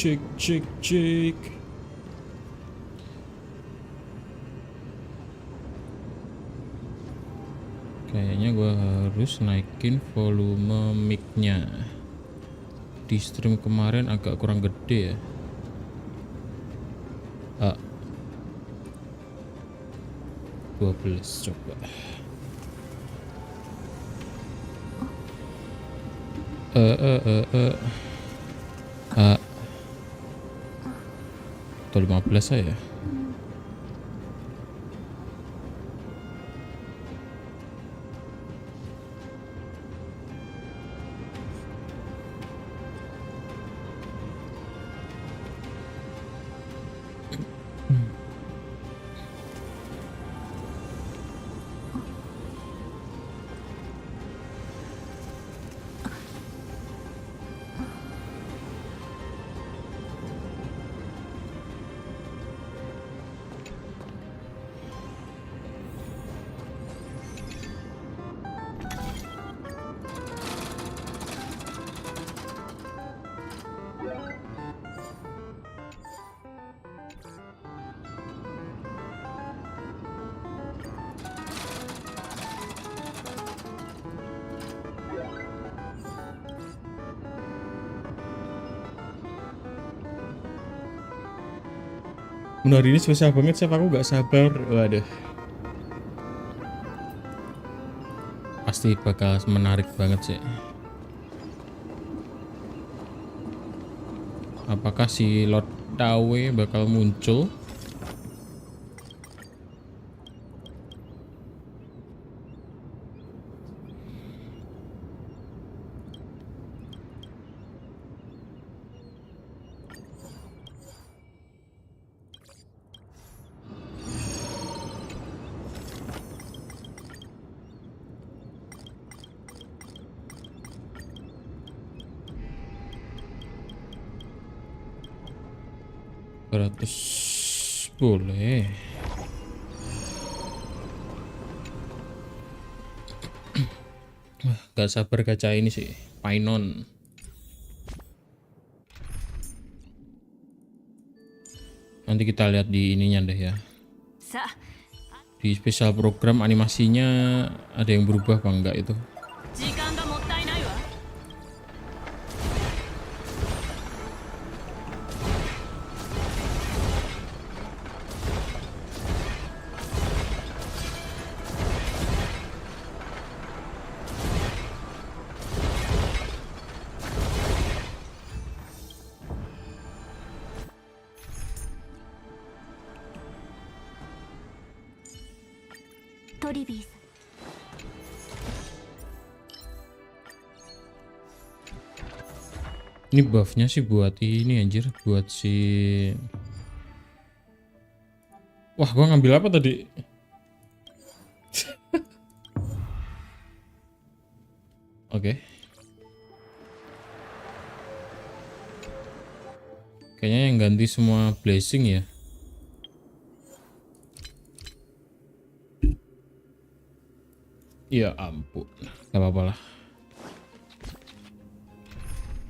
cek cek cek. Kayaknya gua harus naikin volume mic-nya. Di stream kemarin agak kurang gede ya. 12 coba. Atau 15 saya. Hari ini spesial banget, Chef. Aku gak sabar. Waduh. Pasti bakal menarik banget sih. Apakah si Lord Dawe bakal muncul? Boleh. Gak sabar gacha ini sih, Painon. Nanti kita lihat di ininya deh ya. Di spesial program animasinya ada yang berubah apa enggak itu? Ini buffnya sih buat ini anjir, buat si... Wah, gua ngambil apa tadi? Oke. Kayaknya yang ganti semua blessing ya. Ya ampun, gak apa-apa lah.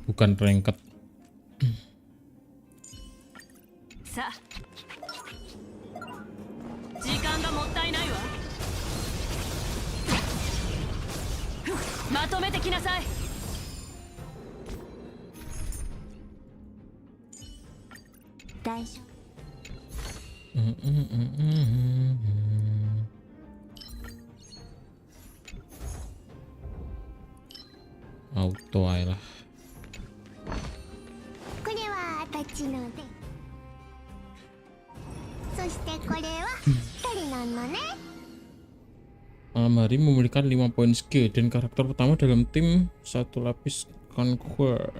Bukan ranked. Auto aja lah. Malam hari memiliki 5 poin skill dan karakter pertama dalam tim 1 lapis conquer.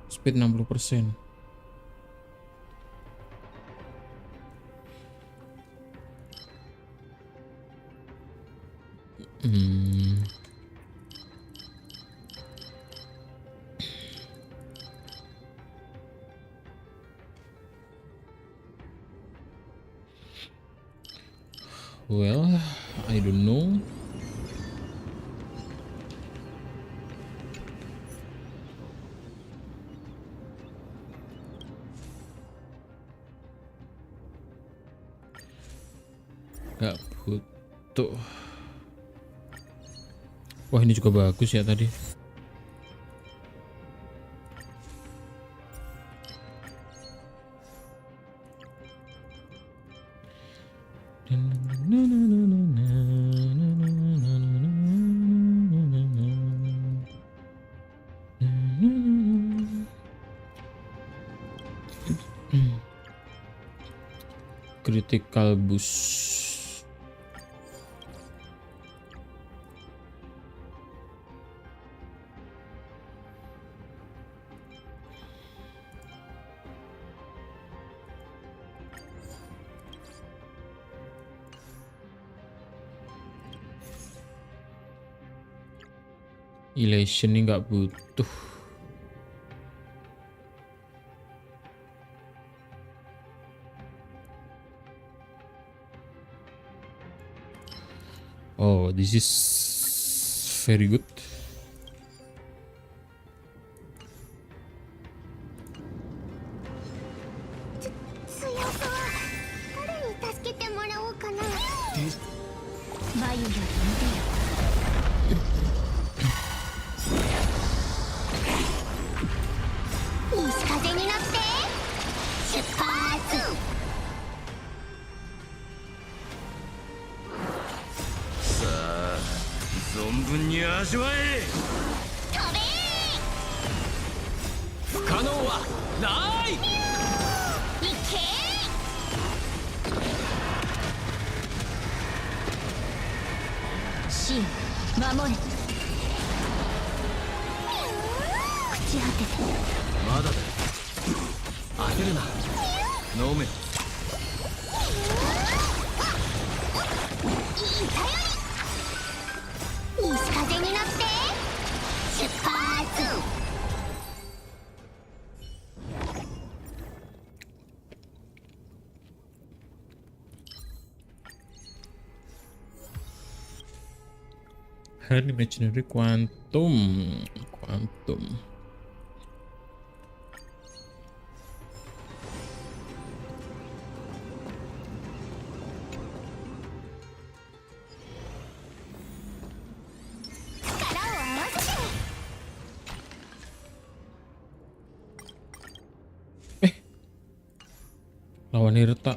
Speed 60%. Well, I don't know. Nggak butuh. Wah, ini juga bagus ya tadi. Critical boost. Elation ini nggak butuh. Oh, this is very good. Hand imaginary quantum. Lawan Hirta.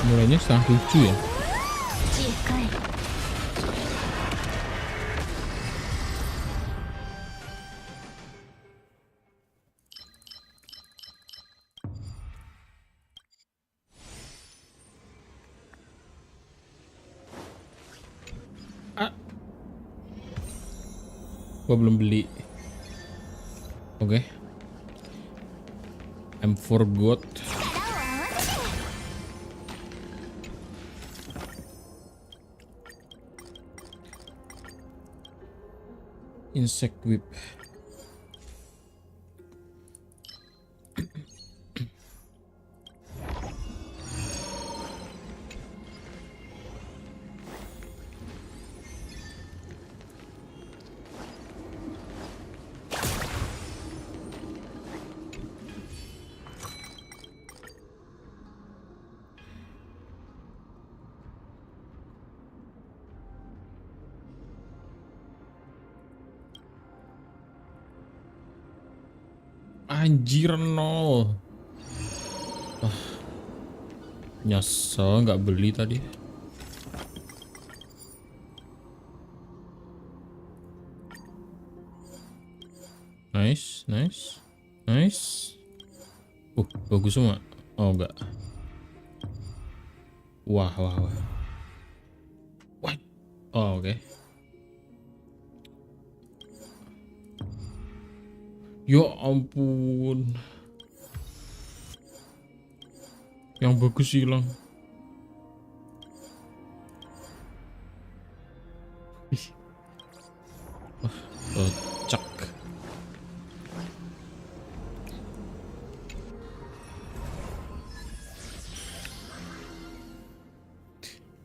Mulainya 6:30 ya. Gua belum beli. Oke. I'm forgot. Insect whip. Anjir, nol. Nyesel nggak beli tadi. Nice. Bagus semua. Oh enggak. Wah. What? Oh, oke. Ya ampun. Yang bagus hilang. Kocak.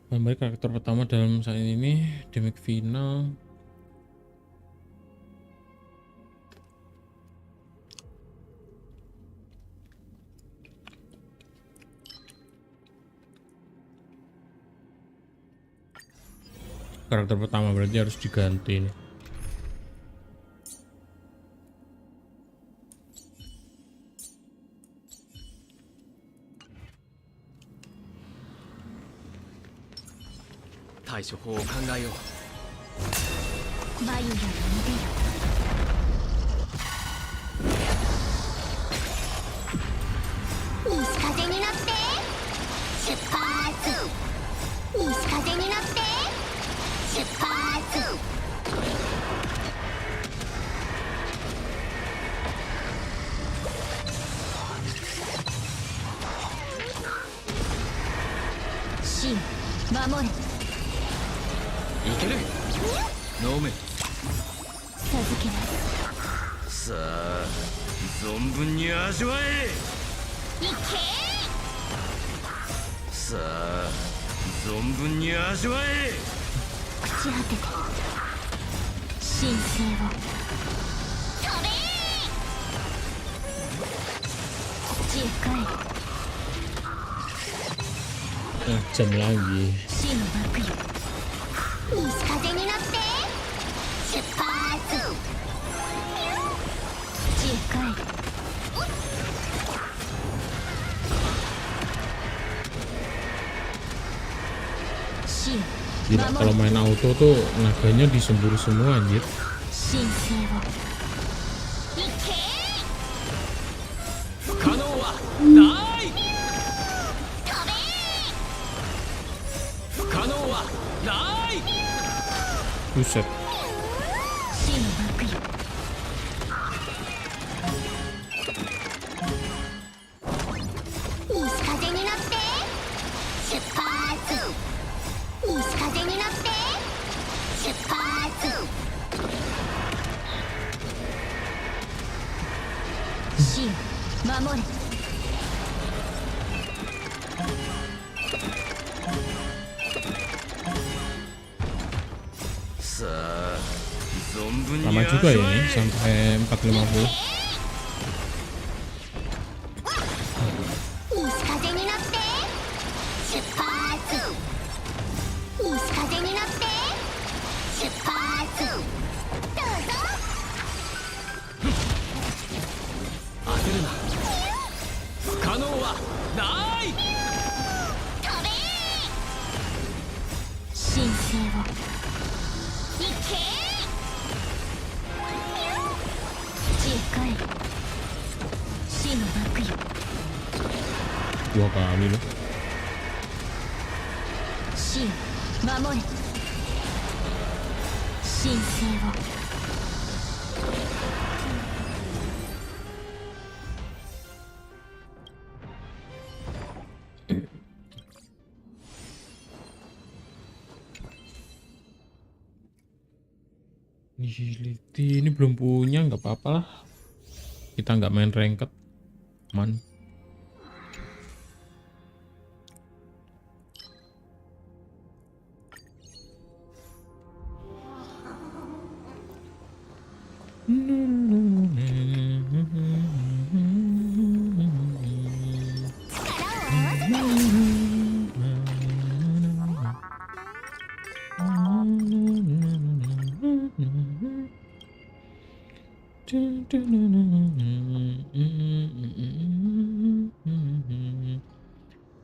Gambar karakter pertama dalam saat ini damage final. Karakter pertama berarti harus diganti nih. Jam lagi. Gila, kalau main auto tuh naganya disembur semua anjir. Buset. Lama juga ya ini, sampai 450. Dua kali loh. Ini belum punya, nggak apa-apa lah. Kita nggak main ranked, man.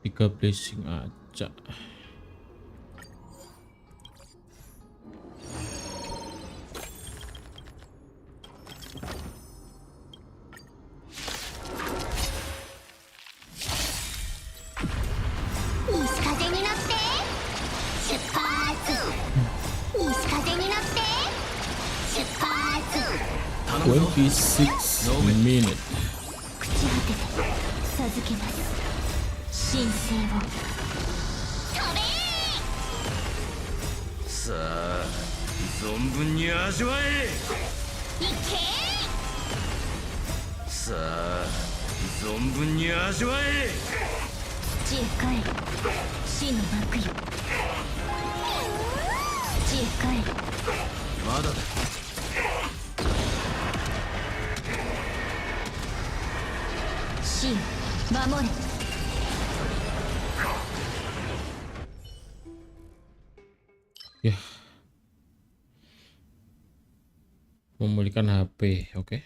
Tiga blessing aja. 26 minutes. さあ存分に味わえ。さあ存分に味わえ。土へ帰る死の幕よ。土へ帰る。まだだ。死よ守れ。Ya, memulihkan HP, oke.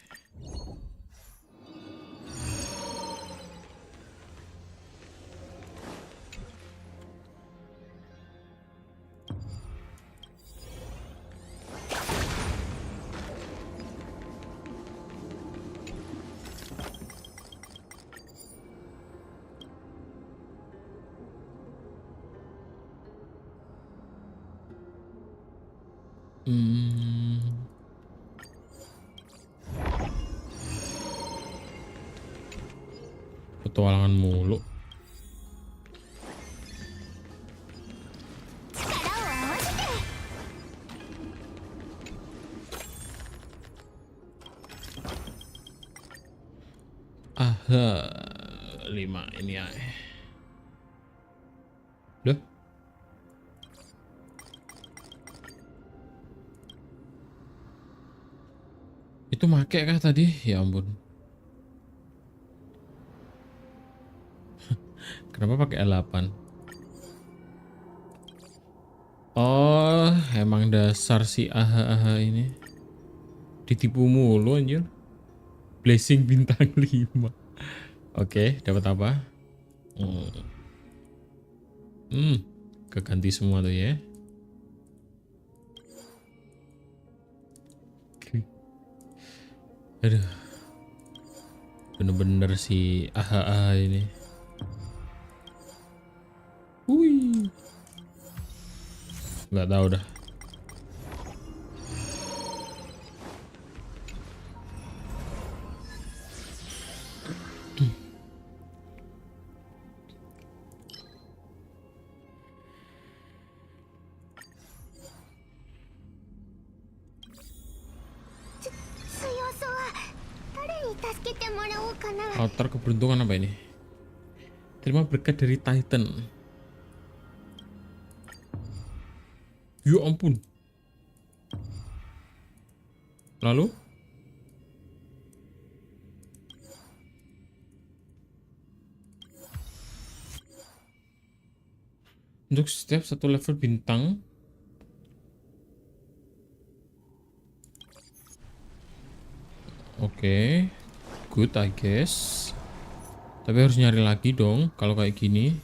Petualangan mulu. Aha, 5 ini ya. Udah. Itu make kah tadi? Ya ampun. Kenapa pakai L8? Oh, emang dasar si aha ini. Ditipu mulu anjir. Blessing bintang 5. Oke, dapat apa? Keganti semua tuh ya. Aduh. Bener-bener si aha ini. Wih. Nggak tahu dah. Outer keberuntungan apa ini? Terima berkat dari Titan. Ya ampun. Lalu? Untuk setiap satu level bintang. Oke. Good I guess. Tapi harus nyari lagi dong kalau kayak gini.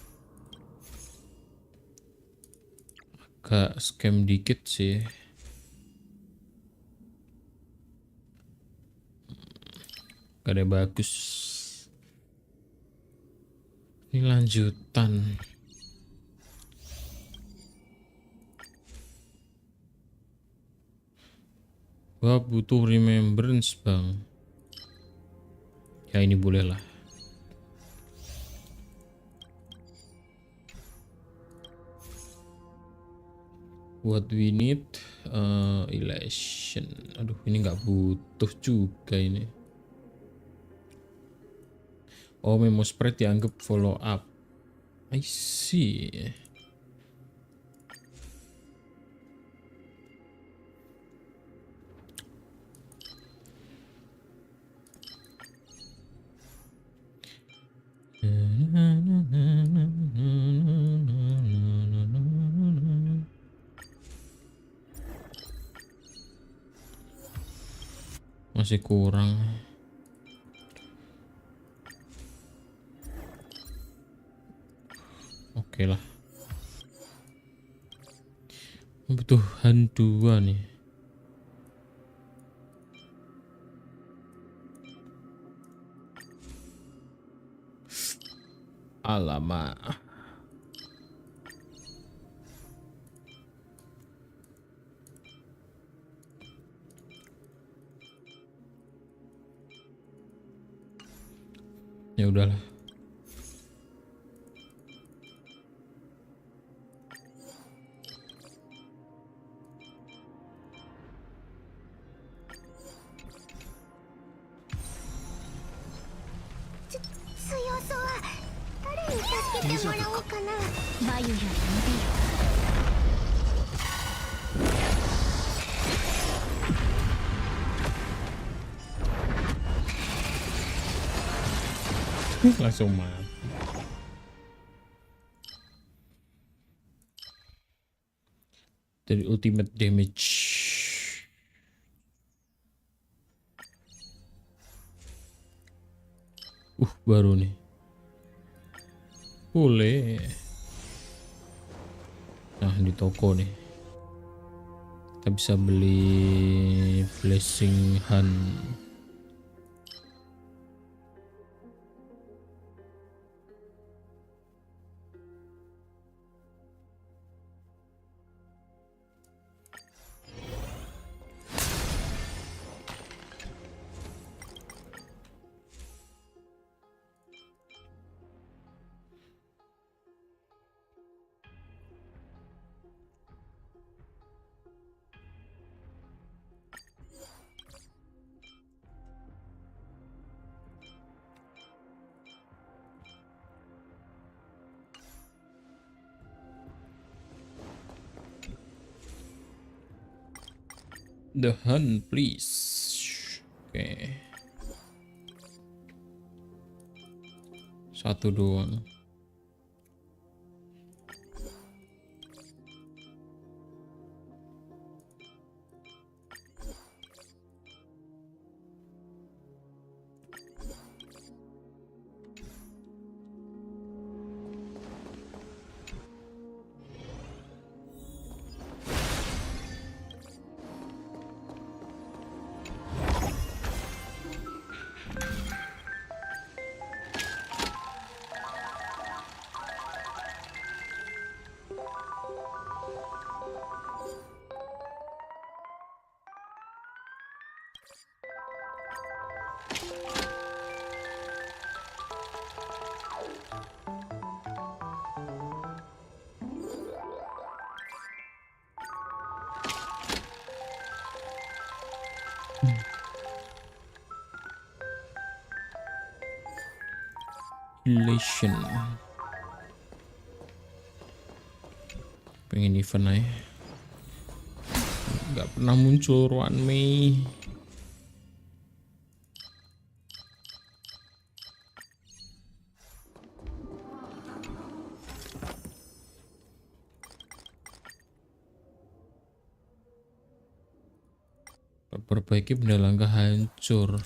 Agak scam dikit sih. Gak ada yang bagus. Ini lanjutan. Gua butuh remembrance bang. Ya ini boleh lah. What we need elation. Aduh ini nggak butuh juga ini. Oh memo spread dianggap follow up. I see. Masih kurang. Oke lah. Kebutuhan 2 nih. Alamak. Ya udahlah. Langsung mati. Dari ultimate damage. Baru nih. Boleh. Nah, di toko nih. Kita bisa beli blessing hand. The hunt, please. Oke. Satu doang. Relation. Pengen event aja. Nggak pernah muncul Ruan Mei. Perbaiki benda langka hancur.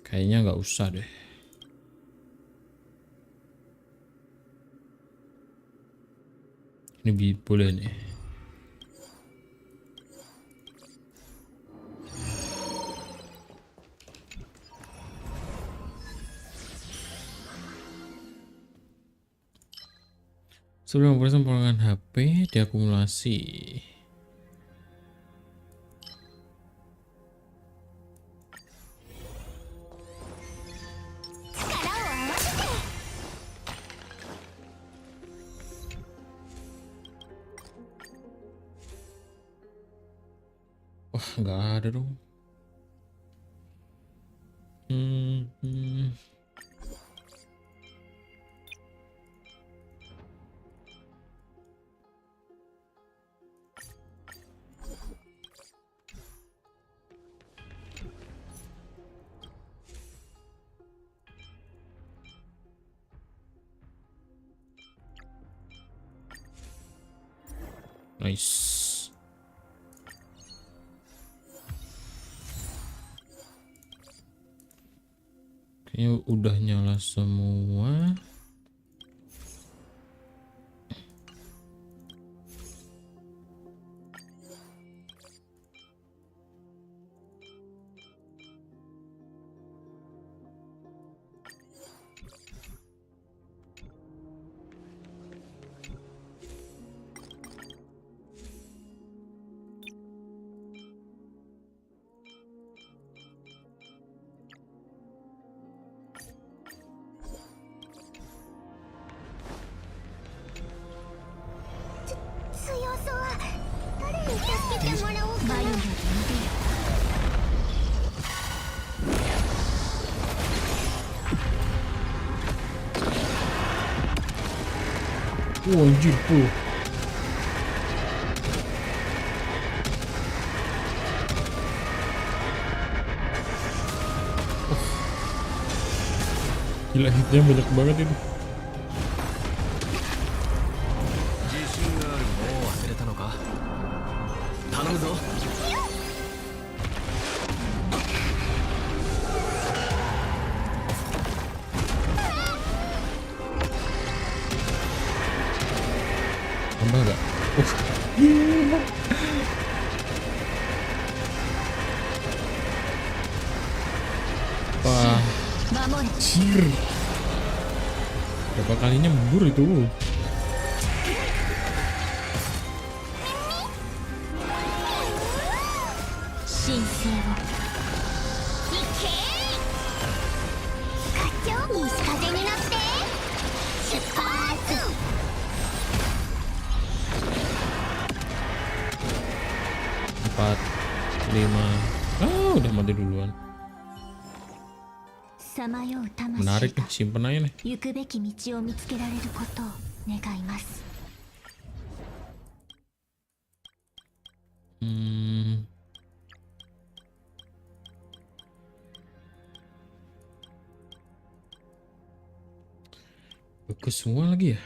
Kayaknya nggak usah deh. Ini boleh nih. Sebelum memproses pengurangan HP diakumulasi. Wah, nggak ada dong. Nice. Kayaknya udah nyala semua. けてもらおうかな。眉より伸びる。 Anjir tuh. Gila, hitnya banyak banget itu. 自信がある。もう忘れたのか。頼むぞ。 Tambah gak? Gila. Wah, anjir. Berapa kalinya mundur itu? Empat, 5. Udah mati duluan. Menarik nih, simpen aja nih. Bagus semua lagi ya.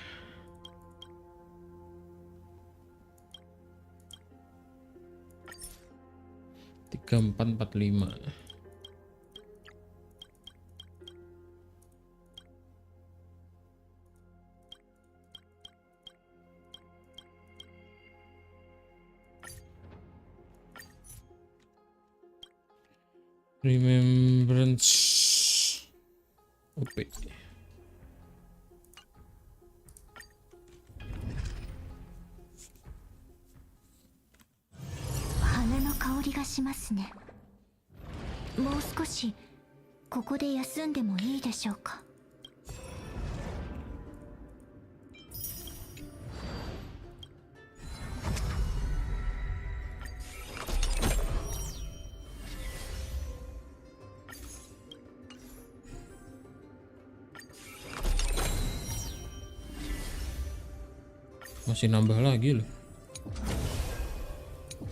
Tiga, 4, 4, 5. Remembrance OP. Hana no kaori ga shimasu ne. Mou sukoshi koko de yasundé mo ii deshou ka? Masih nambah lagi loh.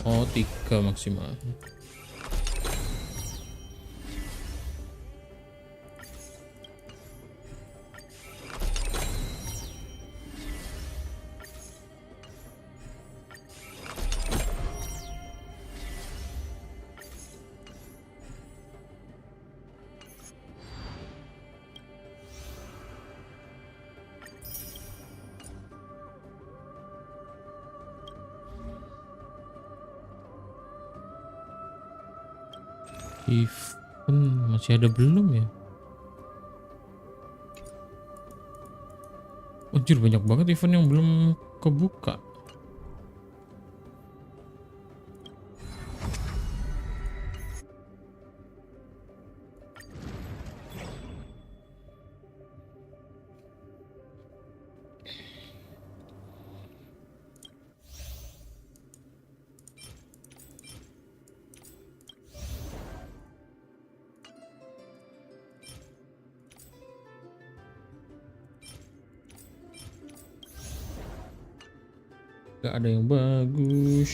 Oh, 3 maksimal. Event masih ada belum ya? Anjir, banyak banget event yang belum kebuka. Gak ada yang bagus.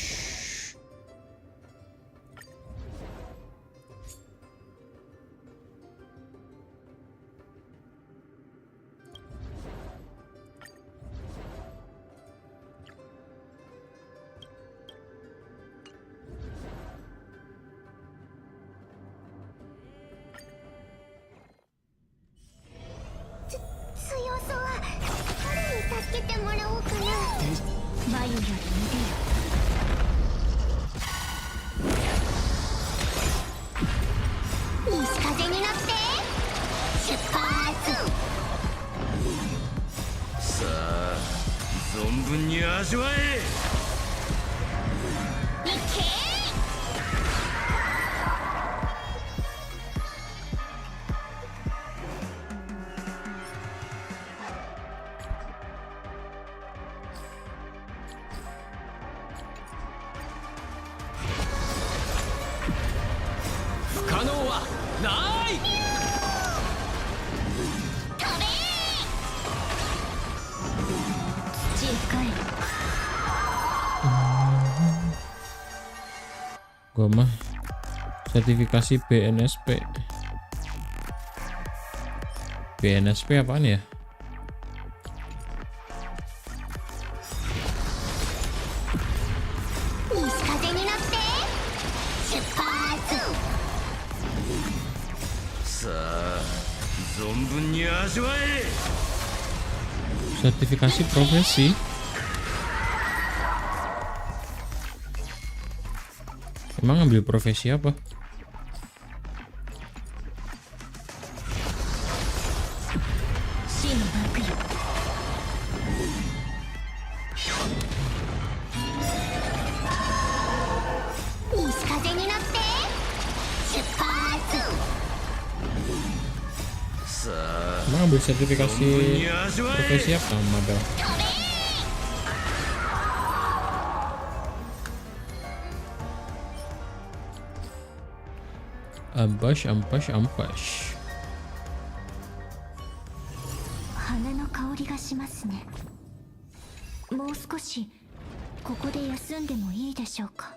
可能はない。土へ帰る。 Gua mah sertifikasi BNSP. BNSP apaan ya? Sertifikasi profesi. Emang ngambil profesi apa? Emang ngambil sertifikasi profesi apa, Mabel? Ampas. 花の香りがしますね。もう少しここで休んでもいいでしょうか。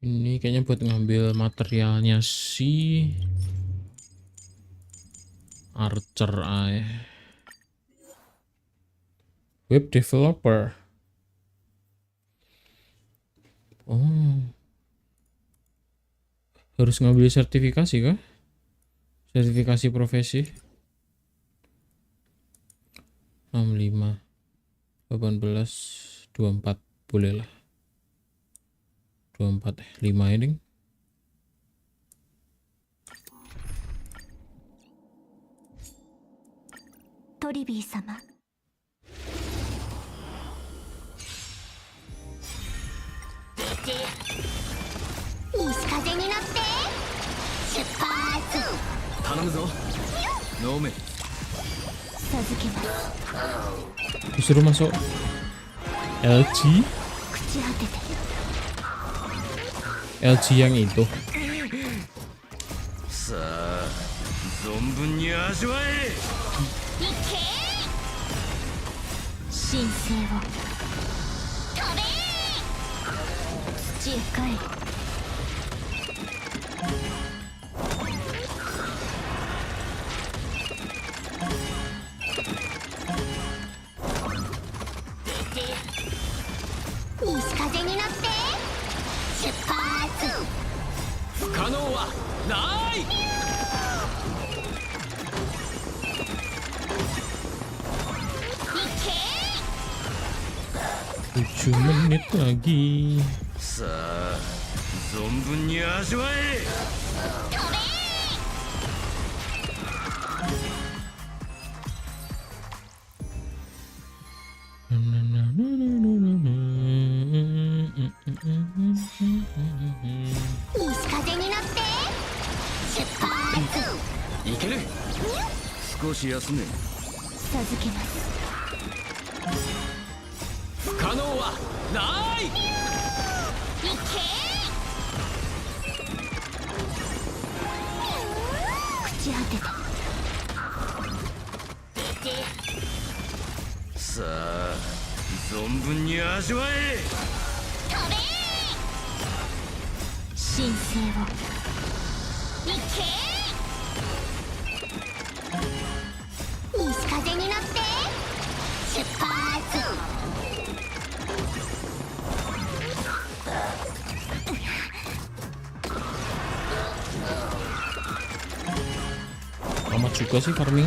Ini kayaknya buat ngambil materialnya si Archer web developer. Oh, harus ngambil sertifikasi kah? Sertifikasi profesi 65 18 24 boleh lah. 24 5 ini. Toribi sama. Disuruh masuk LG. LG yang itu. Tujuh menit lagi. Amat juga sih farming.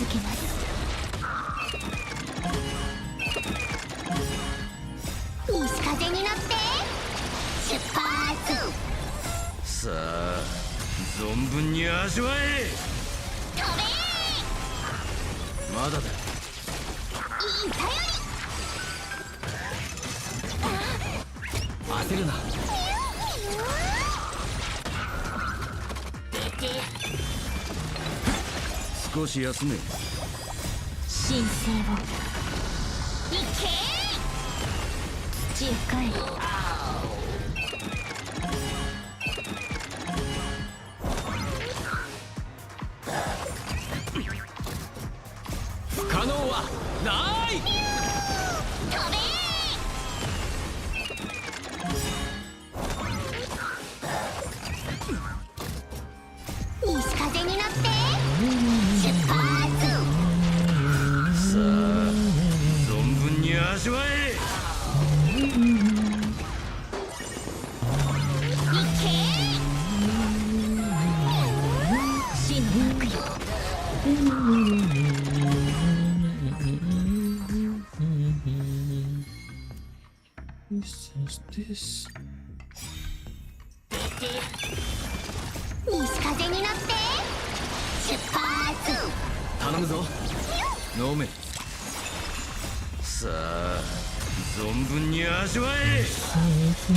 けます。西風に乗って出発。さあ存分に味わえ。飛べまだだ。いい頼焦るな。り出て少し休め。神聖を行け土へ帰る。不可能はない。飛べ西風に乗って出発。さあ存分に味わえ。行け死の幕よ。This 西風に乗って出発。頼むぞ。飲め。さあ存分に味わえ。飛べ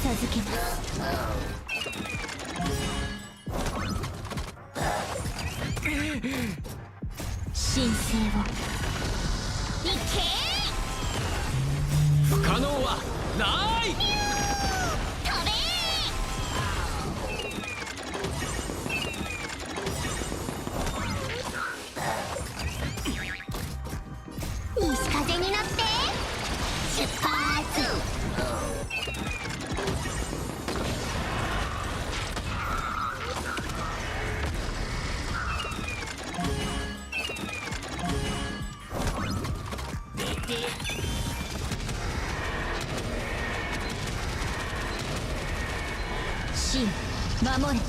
授けます。神聖を行け不可能はない。飛べ西風に乗って出発。神守れ。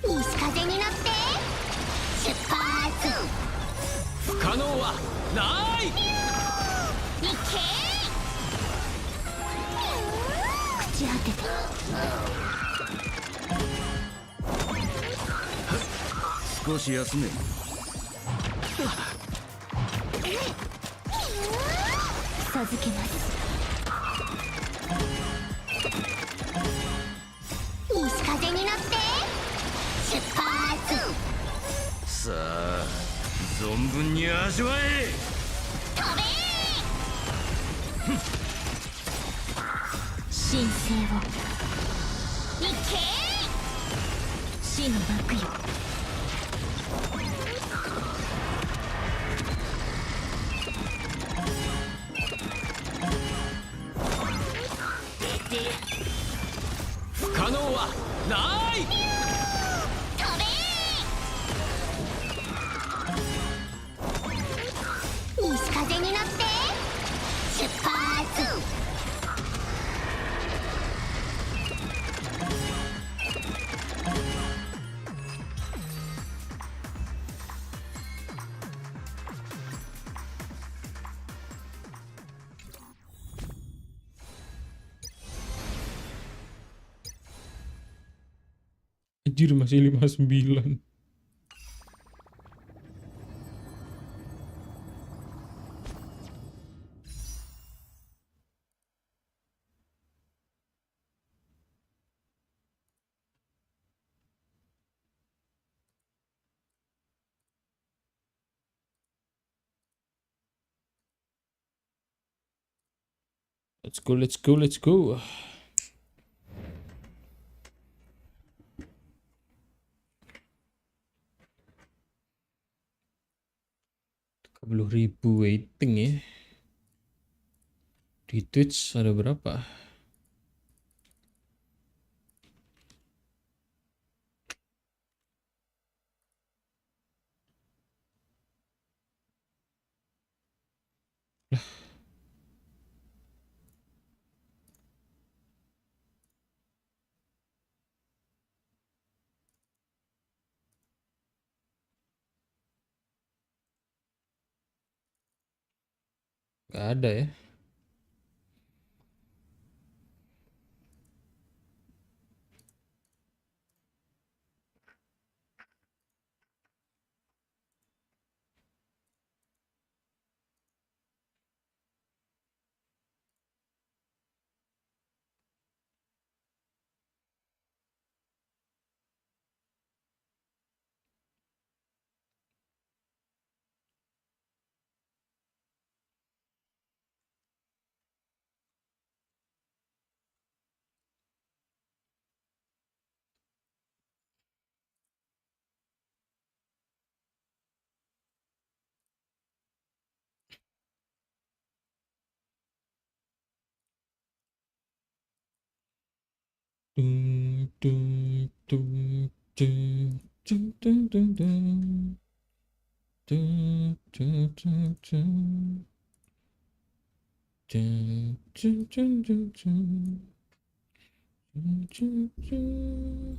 西風に乗って出発。不可能はない。行け朽ち果てて少し休め。授けます。西風に乗って出発。さあ存分に味わえ。飛べ神聖を行け死の幕よ。不可能はない。飛べ西風に乗って出発。Anjir masih 59. Let's go, let's go, let's go. Ribu waiting ya. Di Twitch ada berapa? Nggak ada ya. Dung, dung, dung, dung, dung, dung, dung, dung. Dung, dung, dung, dung. Dung, dung, dung, dung, dung. Dung, dung, dung.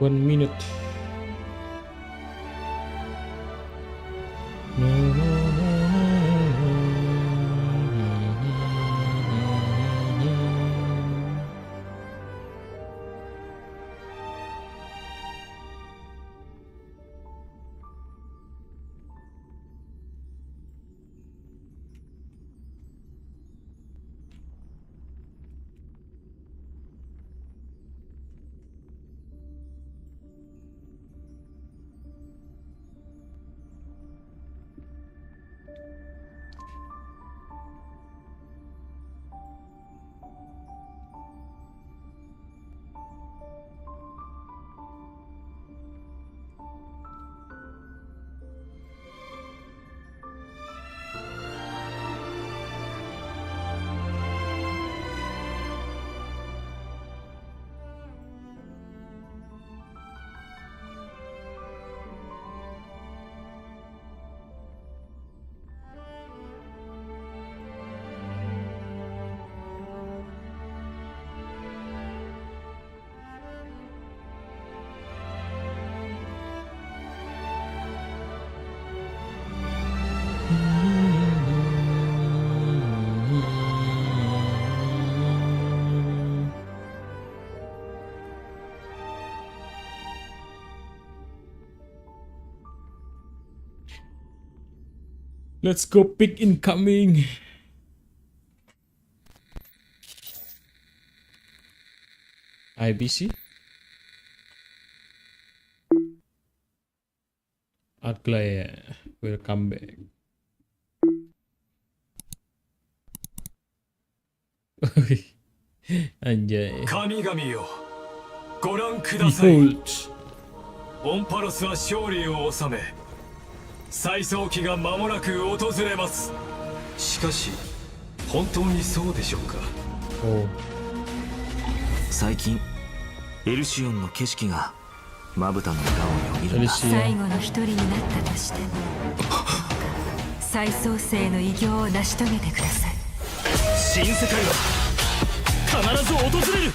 One minute. Let's go pick incoming. IBC. Aglaya will come back. Anjay. 神々よ、ご覧ください。 Behold. オンパロスは勝利を収め、再創期が間もなく訪れます。しかし、本当にそうでしょうか。 Oh. 最近エルシオンの景色がまぶたの裏をよぎるんだ。 Alicia. 最後の一人になったとしても再創生の偉業を成し遂げてください。新世界は必ず訪れる。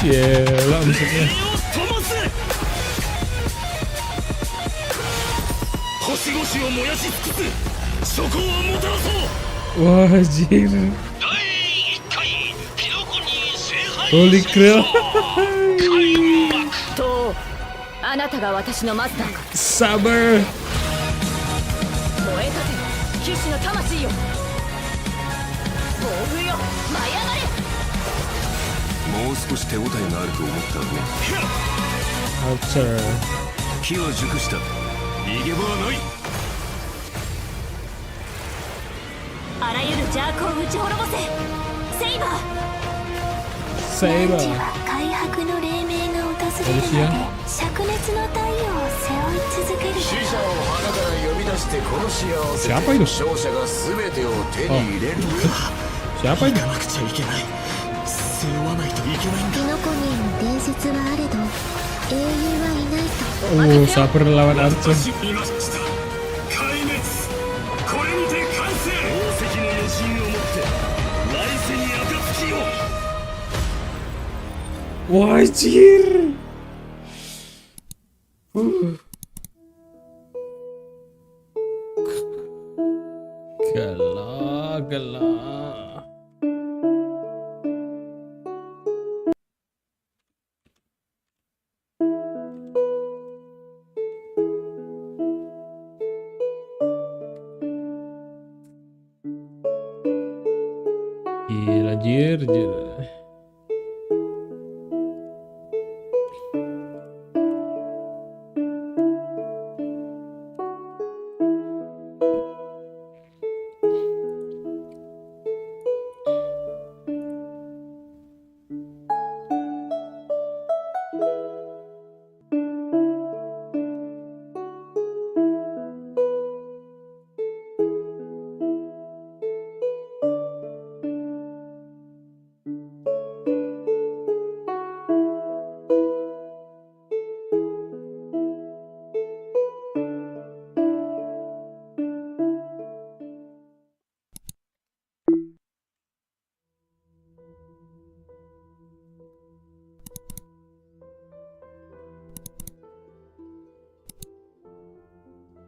Yeah, lah maksudnya. 灯せ。星々を燃やし尽くす。諸行をもたらそう。 Wajir. 第1回キノコに聖杯 Holy crap. とあなたが私のマスターか。 Sabar. 燃えたて騎士の魂よ、暴風よ舞い上がれ。もう少し手応えがあると思ったらね。 Outer. 機は熟した。逃げ場はない。あらゆる邪悪を打ち滅ぼせ。セイバー。 Saber. 汝は開白の黎明が訪れるまで灼熱の太陽を背負い続ける。死者を花から呼び出して殺し合わせ Siapa itu? 勝者が全てを手に入れる。 Siapa itu? なくちゃいけない。背負わないといけないんだ。キノコにの伝説はあれど英雄はいないと。 Oh, Sabar lawan Archer. 見ました。壊滅。これにて完成。宝石の余震をもって来世に暁を。 Wajir. Gala, gala. Gila, jir.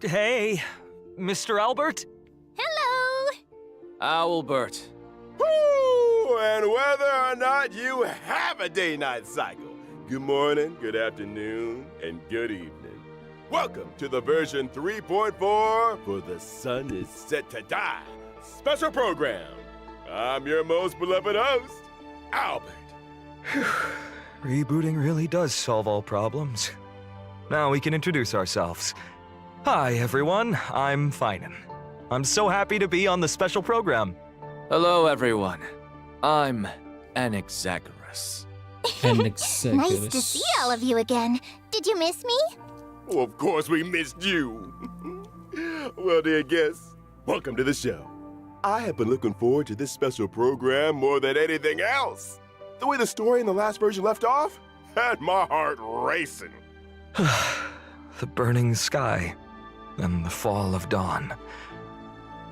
Hey, Mr. Albert? Hello! Owlbert. Woo! And whether or not you have a day-night cycle, good morning, good afternoon, and good evening. Welcome to the version 3.4 for The Sun is Set to Die special program. I'm your most beloved host, Albert. Rebooting really does solve all problems. Now we can introduce ourselves. Hi, everyone. I'm Finan. I'm so happy to be on the special program. Hello, everyone. I'm Anaxagoras. Nice to see all of you again. Did you miss me? Well, of course we missed you. Well, dear guests, welcome to the show. I have been looking forward to this special program more than anything else. The way the story in the last version left off had my heart racing. The burning sky and the fall of dawn.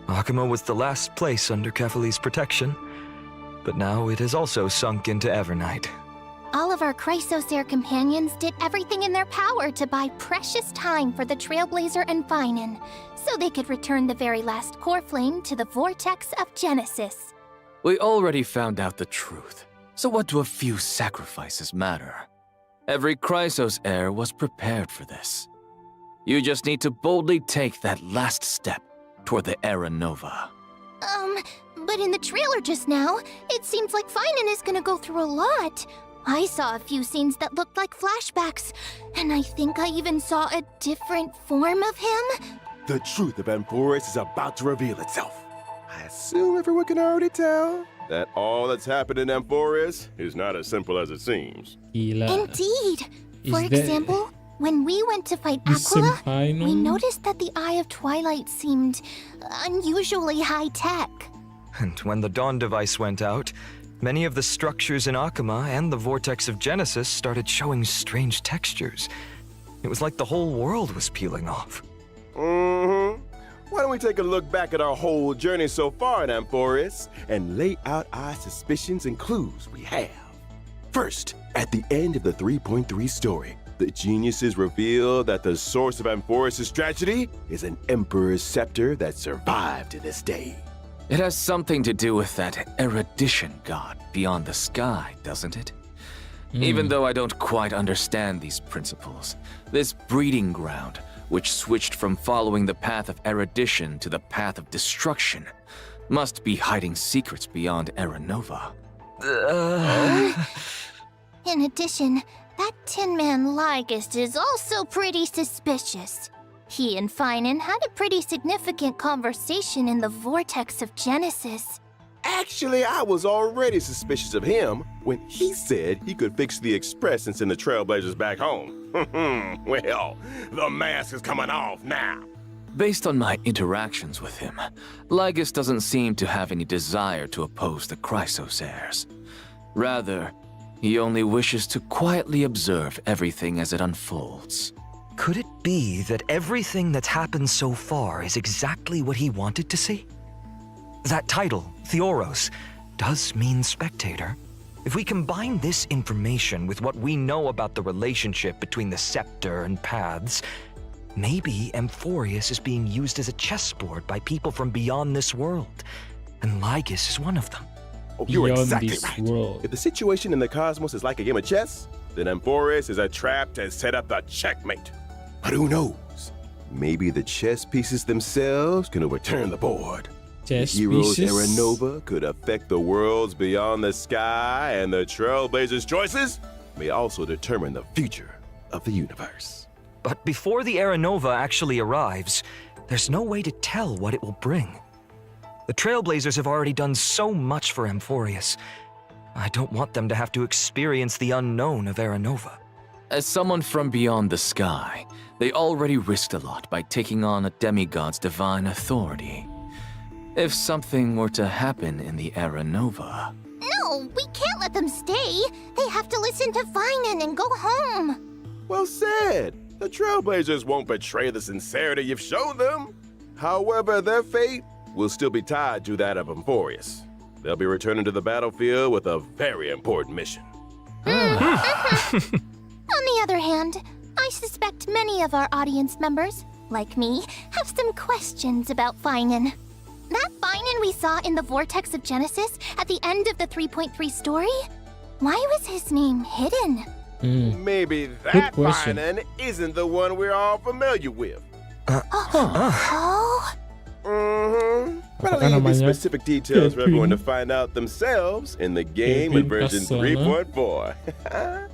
Akuma was the last place under Kefali's protection, but now it has also sunk into Evernight. All of our Chrysosaur companions did everything in their power to buy precious time for the Trailblazer and Finan, so they could return the very last core flame to the vortex of Genesis. We already found out the truth, so what do a few sacrifices matter? Every Chrysos heir was prepared for this. You just need to boldly take that last step toward the Era Nova. But in the trailer just now, it seems like Finan is gonna go through a lot. I saw a few scenes that looked like flashbacks, and I think I even saw a different form of him. The truth of Amphoris is about to reveal itself. I assume everyone can already tell that all that's happened in Amphoris is not as simple as it seems. Gila. Indeed. For Is that- example, when we went to fight Is Aquila, Senpai we no? noticed that the Eye of Twilight seemed unusually high-tech. And when the Dawn device went out, many of the structures in Akuma and the Vortex of Genesis started showing strange textures. It was like the whole world was peeling off. Mm-hmm. Why don't we take a look back at our whole journey so far in Amphoris and lay out our suspicions and clues we have. First, at the end of the 3.3 story, the geniuses reveal that the source of Amphoris' tragedy is an Emperor's scepter that survived to this day. It has something to do with that erudition god beyond the sky, doesn't it? Even though I don't quite understand these principles, this breeding ground, which switched from following the path of erudition to the path of destruction, must be hiding secrets beyond Era Nova. In addition, that Tin Man Lygist is also pretty suspicious. He and Finan had a pretty significant conversation in the Vortex of Genesis. Actually, I was already suspicious of him when he said he could fix the Express and send the Trailblazers back home. Well, the mask is coming off now. Based on my interactions with him, Lygus doesn't seem to have any desire to oppose the Chrysos heirs. Rather, he only wishes to quietly observe everything as it unfolds. Could it be that everything that's happened so far is exactly what he wanted to see? That title, Theoros, does mean spectator. If we combine this information with what we know about the relationship between the scepter and paths, maybe Amphoris is being used as a chessboard by people from beyond this world, and Lygus is one of them. Oh, you're Beyond exactly this right. world. If the situation in the cosmos is like a game of chess, then Amphoris is a trap to set up the checkmate. But who knows? Maybe the chess pieces themselves can overturn the board. Chess The heroes' pieces. Era Nova could affect the worlds beyond the sky, and the Trailblazers' choices may also determine the future of the universe. But before the Era Nova actually arrives, there's no way to tell what it will bring. The Trailblazers have already done so much for Amphoris. I don't want them to have to experience the unknown of Era Nova. As someone from beyond the sky, they already risked a lot by taking on a demigod's divine authority. If something were to happen in the Era Nova... No, we can't let them stay. They have to listen to Finan and go home. Well said. The Trailblazers won't betray the sincerity you've shown them. However, their fate will still be tied to that of Amphoris. They'll be returning to the battlefield with a very important mission. On the other hand, I suspect many of our audience members, like me, have some questions about Finan. That Finan we saw in the Vortex of Genesis at the end of the 3.3 story? Why was his name hidden? Maybe that question. Finan isn't the one we're all familiar with. Oh? Mm-hmm. But Apakah I'll leave these namanya specific details for Kevin? everyone to find out themselves in the game with Kevin version Kasana? 3.4.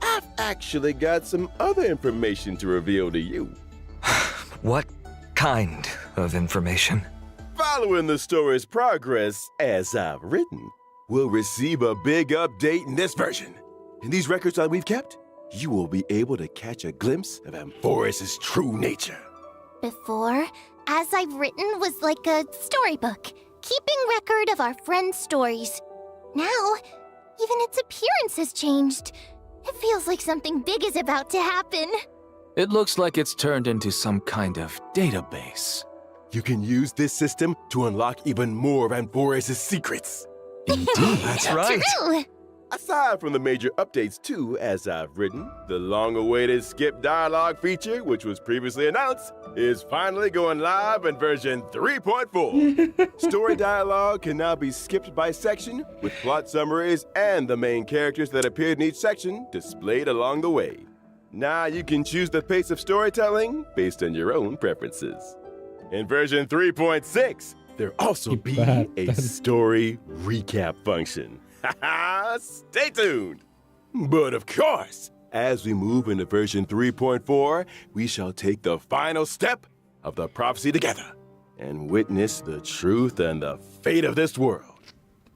I've actually got some other information to reveal to you. What kind of information? Following the story's progress, as I've written, we'll receive a big update in this version. In these records that we've kept, you will be able to catch a glimpse of Amphoris' true nature. Before, As I've Written was like a storybook, keeping record of our friends' stories. Now, even its appearance has changed. It feels like something big is about to happen. It looks like it's turned into some kind of database. You can use this system to unlock even more of Amphoris' secrets. Indeed. That's right. True! Aside from the major updates to As I've Written, the long-awaited skip dialogue feature, which was previously announced, is finally going live in version 3.4. Story dialogue can now be skipped by section, with plot summaries and the main characters that appeared in each section displayed along the way. Now you can choose the pace of storytelling based on your own preferences. In version 3.6, there'll also be a story recap function. Stay tuned! But of course, as we move into version 3.4, we shall take the final step of the prophecy together and witness the truth and the fate of this world.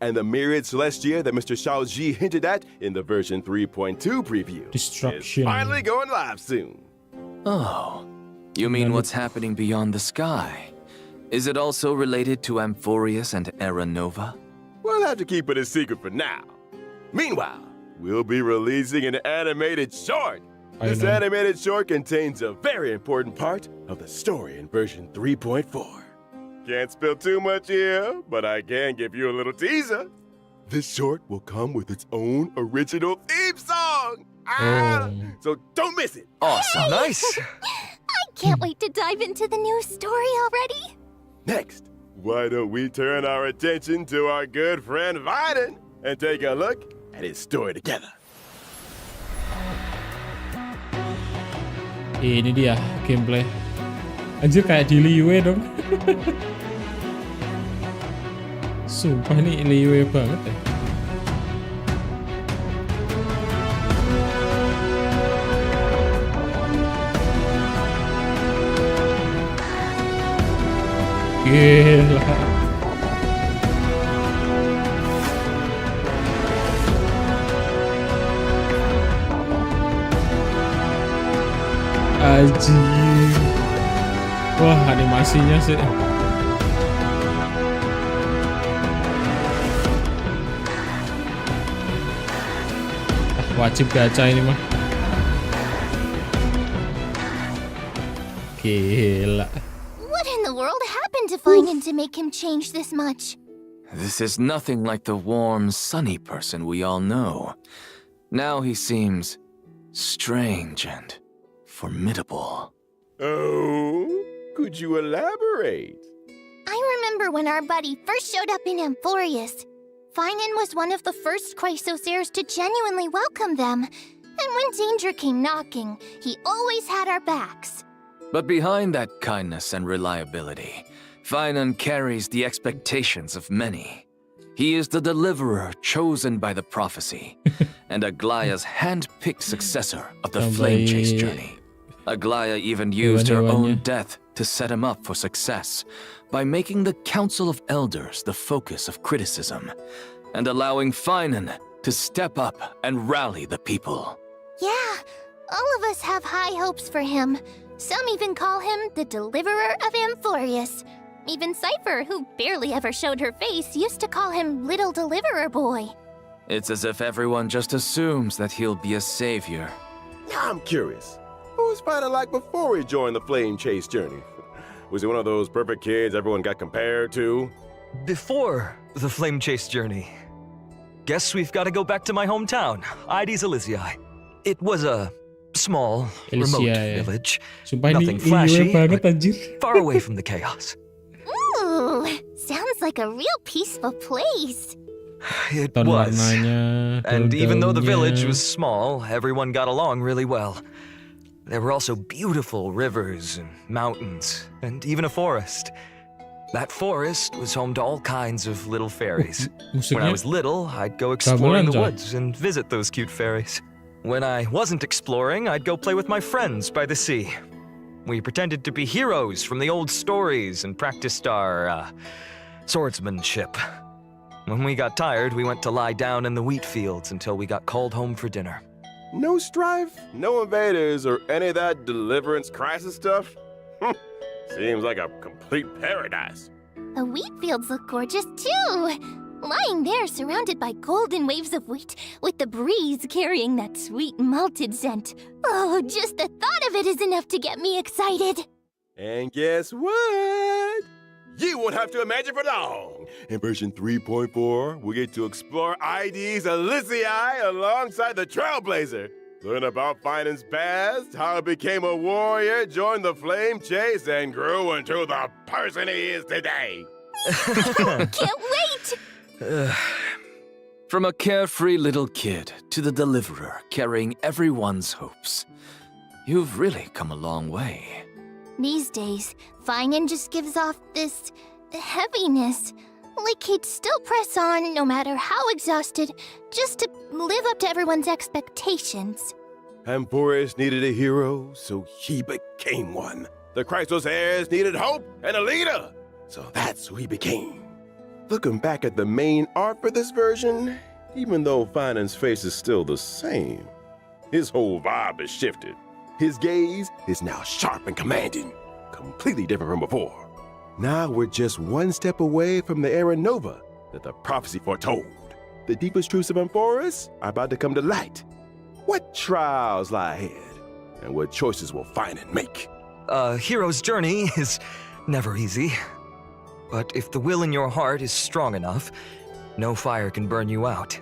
And the myriad celestia that Mr. Shaoji hinted at in the version 3.2 preview Destruction. is finally going live soon. Oh, you mean what's happening beyond the sky? Is it also related to Amphorius and Era Nova? We'll have to keep it a secret for now. Meanwhile, we'll be releasing an animated short. This animated short contains a very important part of the story in version 3.4. Can't spill too much here, but I can give you a little teaser. This short will come with its own original theme song. So don't miss it. Awesome. Nice! I can't wait to dive into the new story already. Next, why don't we turn our attention to our good friend Viden and take a look at his story together. Ini dia gameplay. Anjir kayak di Liwe dong. Sumpah ini Liwe banget ya. Gila. Anjir. Wah, animasinya sih. Wajib gacha ini mah. Gila. What in the world happened to Finan to make him change this much? This is nothing like the warm, sunny person we all know. Now he seems strange and formidable. Oh, could you elaborate? I remember when our buddy first showed up in Amphorius. Finan was one of the first Chrysosaurs to genuinely welcome them. And when danger came knocking, he always had our backs. But behind that kindness and reliability, Finan carries the expectations of many. He is the deliverer chosen by the prophecy, and Aglaya's hand-picked successor of the flame chase journey. Aglaya even used her own death to set him up for success by making the Council of Elders the focus of criticism and allowing Finan to step up and rally the people. Yeah, all of us have high hopes for him. Some even call him the Deliverer of Amphorius. Even Cypher, who barely ever showed her face, used to call him Little Deliverer Boy. It's as if everyone just assumes that he'll be a savior. Now I'm curious. What was Finan like before he joined the flame chase journey? Was he one of those perfect kids everyone got compared to? Before the flame chase journey, guess we've got to go back to my hometown, Ides Elysiae. It was a small, remote village. Nothing flashy, but far away from the chaos. Ooh, sounds like a real peaceful place. It was. And even though the village was small, everyone got along really well. There were also beautiful rivers and mountains, and even a forest. That forest was home to all kinds of little fairies. When I was little, I'd go exploring the woods and visit those cute fairies. When I wasn't exploring, I'd go play with my friends by the sea. We pretended to be heroes from the old stories and practiced our, swordsmanship. When we got tired, we went to lie down in the wheat fields until we got called home for dinner. No strife, no invaders, or any of that deliverance crisis stuff? Seems like a complete paradise. The wheat fields look gorgeous too. Lying there surrounded by golden waves of wheat, with the breeze carrying that sweet malted scent. Oh, just the thought of it is enough to get me excited. And guess what? You won't have to imagine for long. In version 3.4, we get to explore Ides Elysiae alongside the Trailblazer. Learn about Finan's past, how he became a warrior, joined the flame chase, and grew into the person he is today. Can't wait! From a carefree little kid to the deliverer carrying everyone's hopes, You've really come a long way. These days, Finan just gives off this heaviness. Like he'd still press on no matter how exhausted, just to live up to everyone's expectations. Amphoris needed a hero, so he became one. The Chrysos heirs needed hope and a leader, so that's who he became. Looking back at the main art for this version, even though Finan's face is still the same, his whole vibe has shifted. His gaze is now sharp and commanding, completely different from before. Now we're just one step away from the era Nova that the prophecy foretold. The deepest truths of Amphoris are about to come to light. What trials lie ahead, and what choices will Finan make? A hero's journey is never easy. But if the will in your heart is strong enough, no fire can burn you out.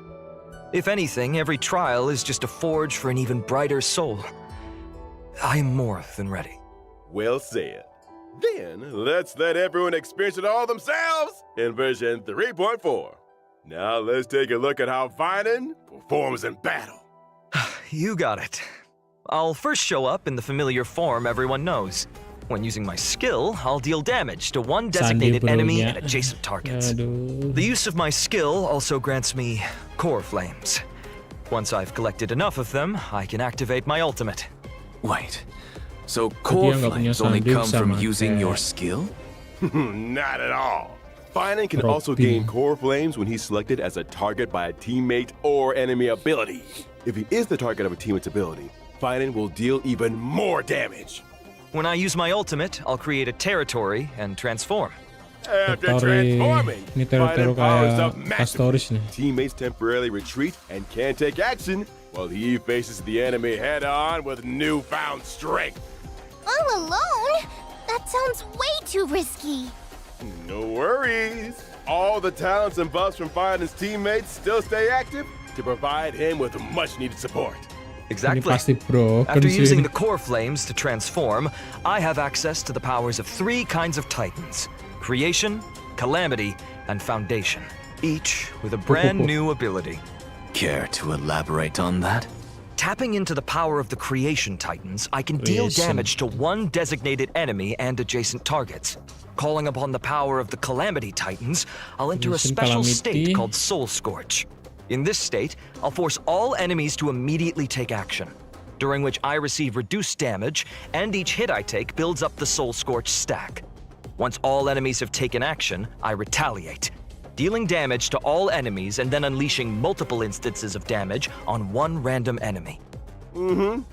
If anything, every trial is just a forge for an even brighter soul. I am more than ready. Well said. Then, let's let everyone experience it all themselves in version 3.4. Now let's take a look at how Finan performs in battle. You got it. I'll first show up in the familiar form everyone knows. When using my skill, I'll deal damage to one designated enemy and adjacent targets. The use of my skill also grants me core flames. Once I've collected enough of them, I can activate my ultimate. Wait, so core flames only come from using your skill? Not at all. Finan can also gain core flames when he's selected as a target by a teammate or enemy ability. If he is the target of a teammate's ability, Finan will deal even more damage. When I use my ultimate, I'll create a territory and transform. After transforming, Finan powers up massively. Kastoris nih. Teammates temporarily retreat and can't take action while he faces the enemy head-on with newfound strength. All alone? That sounds way too risky. No worries. All the talents and buffs from Finan's teammates still stay active to provide him with much-needed support. Exactly. Ini pasti broken After sih. using the core flames to transform, I have access to the powers of 3 kinds of titans: Creation, Calamity, and Foundation, each with a brand new ability. Care to elaborate on that? Tapping into the power of the Creation Titans, I can deal Creation. damage to one designated enemy and adjacent targets. Calling upon the power of the Calamity Titans, I'll enter a Creation special Calamity. state called Soul Scorch. In this state, I'll force all enemies to immediately take action, during which I receive reduced damage, and each hit I take builds up the Soul Scorch stack. Once all enemies have taken action, I retaliate, dealing damage to all enemies and then unleashing multiple instances of damage on one random enemy.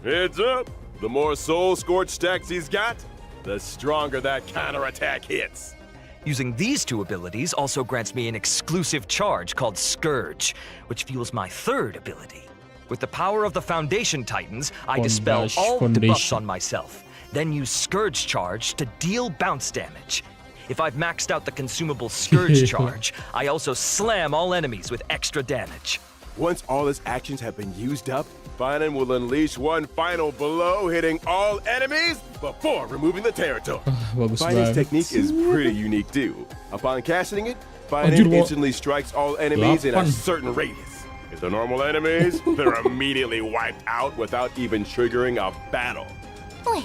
Heads up. The more Soul Scorch stacks he's got, the stronger that counterattack hits. Using these 2 abilities also grants me an exclusive charge called Scourge, which fuels my 3rd ability. With the power of the Foundation Titans, I dispel all debuffs on myself, then use Scourge Charge to deal bounce damage. If I've maxed out the consumable Scourge Charge, I also slam all enemies with extra damage. Once all his actions have been used up, Finan will unleash one final blow, hitting all enemies before removing the territory. Bagus Finan's banget. technique is pretty unique too. Upon casting it, Anjir, Finan wo- instantly strikes all enemies in a 8. certain radius. If they're normal enemies, they're immediately wiped out without even triggering a battle. Wait,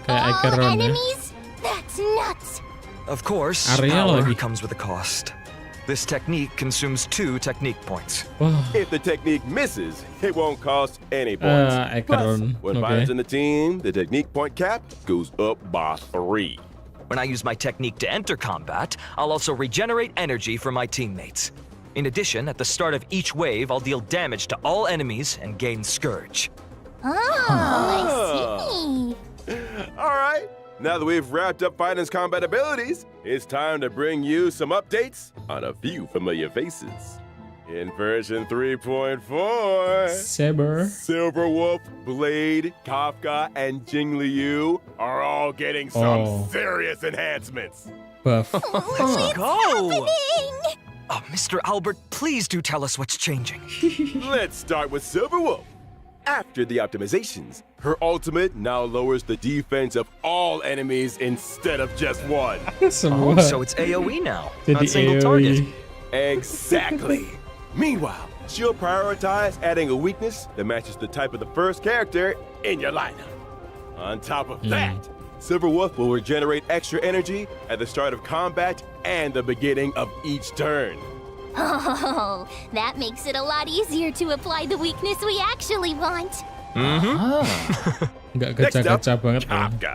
Kayak all Acheron ya. enemies? That's nuts. Of course, Area power lagi. comes with a cost. This technique consumes 2 technique points. Wah, If the technique misses, it won't cost any points. Plus, Acheron. when Oke. Finan's in the team, the technique point cap goes up by 3. When I use my technique to enter combat, I'll also regenerate energy for my teammates. In addition, at the start of each wave, I'll deal damage to all enemies and gain Scourge. I see. All right, now that we've wrapped up Finan's combat abilities, it's time to bring you some updates on a few familiar faces. In version 3.4, Saber. Silverwolf, Blade, Kafka, and Jingliu are all getting some Oh. serious enhancements. Buff. Let's go! Happening! Oh, Mr. Albert, please do tell us what's changing. Let's start with Silverwolf. After the optimizations, her ultimate now lowers the defense of all enemies instead of just one. Semua. Oh, so it's AoE now, Jadi not single AoE. target. Exactly. Meanwhile, she'll prioritize adding a weakness that matches the type of the first character in your lineup. On top of that, Silverwolf will regenerate extra energy at the start of combat and the beginning of each turn. Oh, that makes it a lot easier to apply the weakness we actually want. Nggak Next up, gacha-gacha banget kan. Kafka.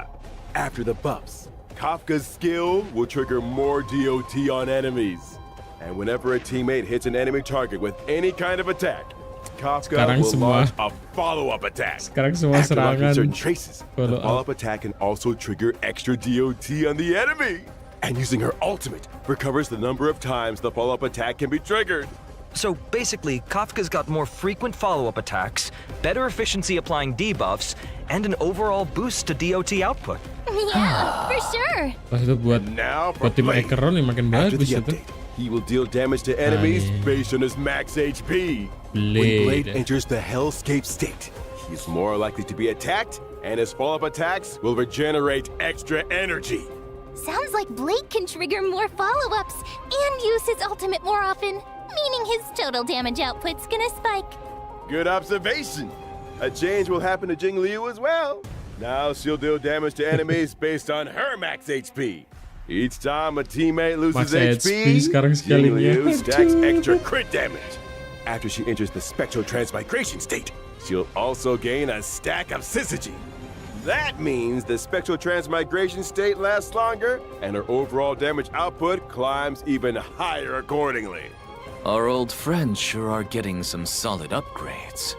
After the buffs, Kafka's skill will trigger more DOT on enemies. And whenever a teammate hits an enemy target with any kind of attack, Kafka Sekarang will semua- launch a follow-up attack. Sekarang semua After locking serangan certain traces, the follow-up. follow-up attack can also trigger extra DOT on the enemy. And using her ultimate recovers the number of times the follow-up attack can be triggered. So basically, Kafka's got more frequent follow-up attacks, better efficiency applying debuffs, and an overall boost to DOT output. Yeah, for sure. Wah itu buat Now for tim Blade. Acheron yang makin After bagus the itu. update, he will deal damage to enemies yeah. based on his max HP. When Blade. Blade enters the Hellscape state, he's more likely to be attacked, and his follow-up attacks will regenerate extra energy. Sounds like Blade can trigger more follow-ups and use his ultimate more often, meaning his total damage output's gonna spike. Good observation. A change will happen to Jing Liu as well. Now she'll deal damage to enemies based on her max HP. Each time a teammate loses Max HP sekarang Jing sekalinya. Liu stacks Aduh. extra crit damage. After she enters the spectral transmigration state, she'll also gain a stack of syzygy. That means the spectral transmigration state lasts longer, and her overall damage output climbs even higher accordingly. Our old friends sure are getting some solid upgrades.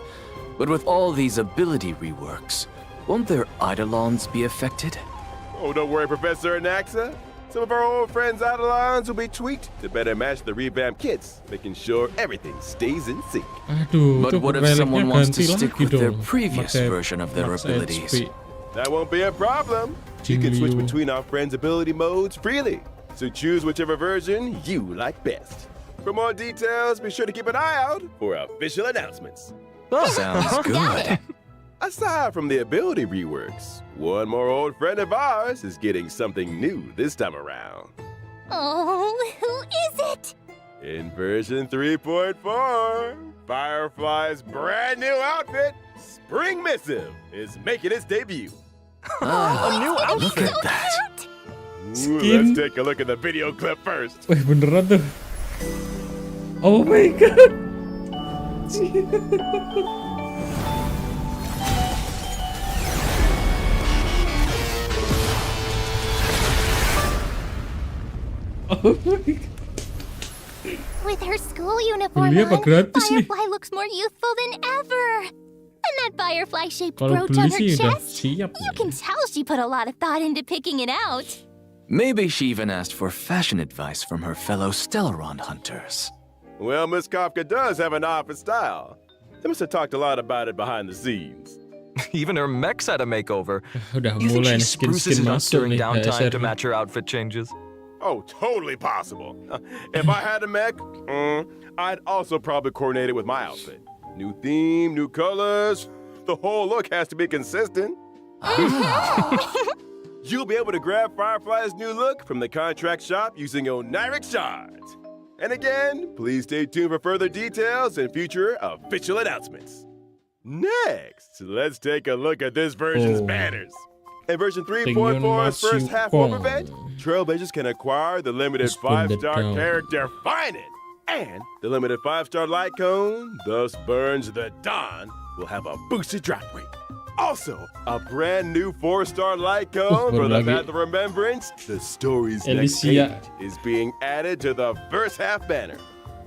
But with all these ability reworks, won't their Eidolons be affected? Oh, don't worry, Professor Anaxa. Some of our old friends' Eidolons will be tweaked to better match the revamped kits, making sure everything stays in sync. Aduh, But itu what if someone reliknya wants to ganti stick lagi with their dong. previous Max- version of their Max abilities? HP. That won't be a problem. You Jing can switch Liu. between our friends' ability modes freely, so choose whichever version you like best. For more details, be sure to keep an eye out for official announcements. Sounds good. Aside from the ability reworks, one more old friend of ours is getting something new this time around. Oh, who is it? In version 3.4, Firefly's brand new outfit, Spring Missive, is making its debut. A new Look at that. Ooh, Skin. let's take a look at the video clip first. Wih beneran tuh. Oh my god. Oh my god. With her school uniform Beli apa on, gratis nih? Firefly looks more youthful than ever. And that firefly-shaped Kalau brooch beli on her sih udah chest, siap. you can tell she put a lot of thought into picking it out. Maybe she even asked for fashion advice from her fellow Stellaron hunters. Well, Miss Kafka does have an eye for style. They must have talked a lot about it behind the scenes. Even her mech's had a makeover. Udah You think mulai she nih spruces skin-skin it up masuk during nih downtime to HSR. match her outfit changes? Oh, totally possible. If I had a mech, I'd also probably coordinate it with my outfit. New theme, new colors. The whole look has to be consistent. You'll be able to grab Firefly's new look from the contract shop using Oniric Shards. And again, please stay tuned for further details and future official announcements. Next, let's take a look at this version's Oh. banners. In version Tinggal 3.4's first masuk half warp pong. event, Trailblazers can acquire the limited Responded 5-star down. character Finan. And the limited 5-star light cone, thus burns the dawn, will have a boosted drop rate. Also, a brand new 4-star light cone for the baru lagi. Path of Remembrance, the story's next Elysia. page, is being added to the first half banner.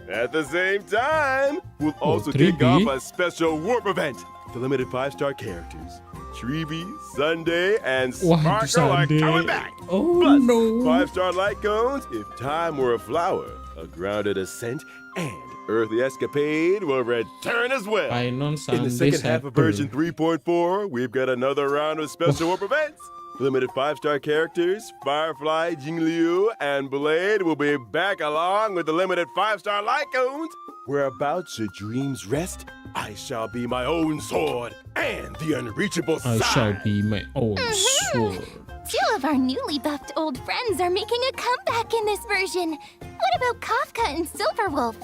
At the same time, we'll also kick 3D. off a special warp event. The limited 5-star characters, Treeby, Sunday, and Wah, itu Sparkle are Sunday. coming back. Oh Plus, no. 5-star light cones, if time were a flower, a grounded ascent, and earthly escapade will return as well. Painon In the Sunday second half of Saturday. version 3.4, we've got another round of special warp events. Limited 5-star characters, Firefly, Jingliu, and Blade will be back along with the limited 5-star light cones. Whereabouts your dreams rest, I shall be my own sword and the unreachable I shall side. be my own sword. Two of our newly buffed old friends are making a comeback in this version. What about Kafka and Silverwolf?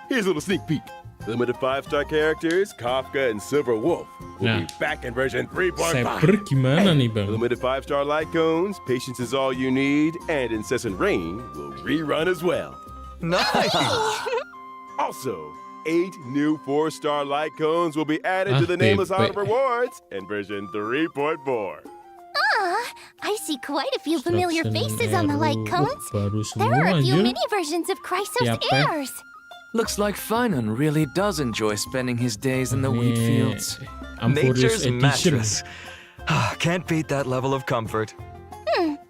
Here's a little sneak peek. Limited 5-star characters, Kafka and Silver Wolf, will Nah. be back in version 3.5. Saber gimana nih bang? Limited 5-star light cones, Patience is All You Need, and Incessant Rain will rerun as well. Nice! Also, 8 new 4-star light cones will be added to the Nameless Island Rewards in version 3.4. I see quite a few familiar faces on the light cones. Baru There are semua a few anjir. mini versions of Chrysos Siapa? heirs. Looks like Finan really does enjoy spending his days in the wheat Ini fields. Amphorus Nature's Edition. mattress. Can't beat that level of comfort.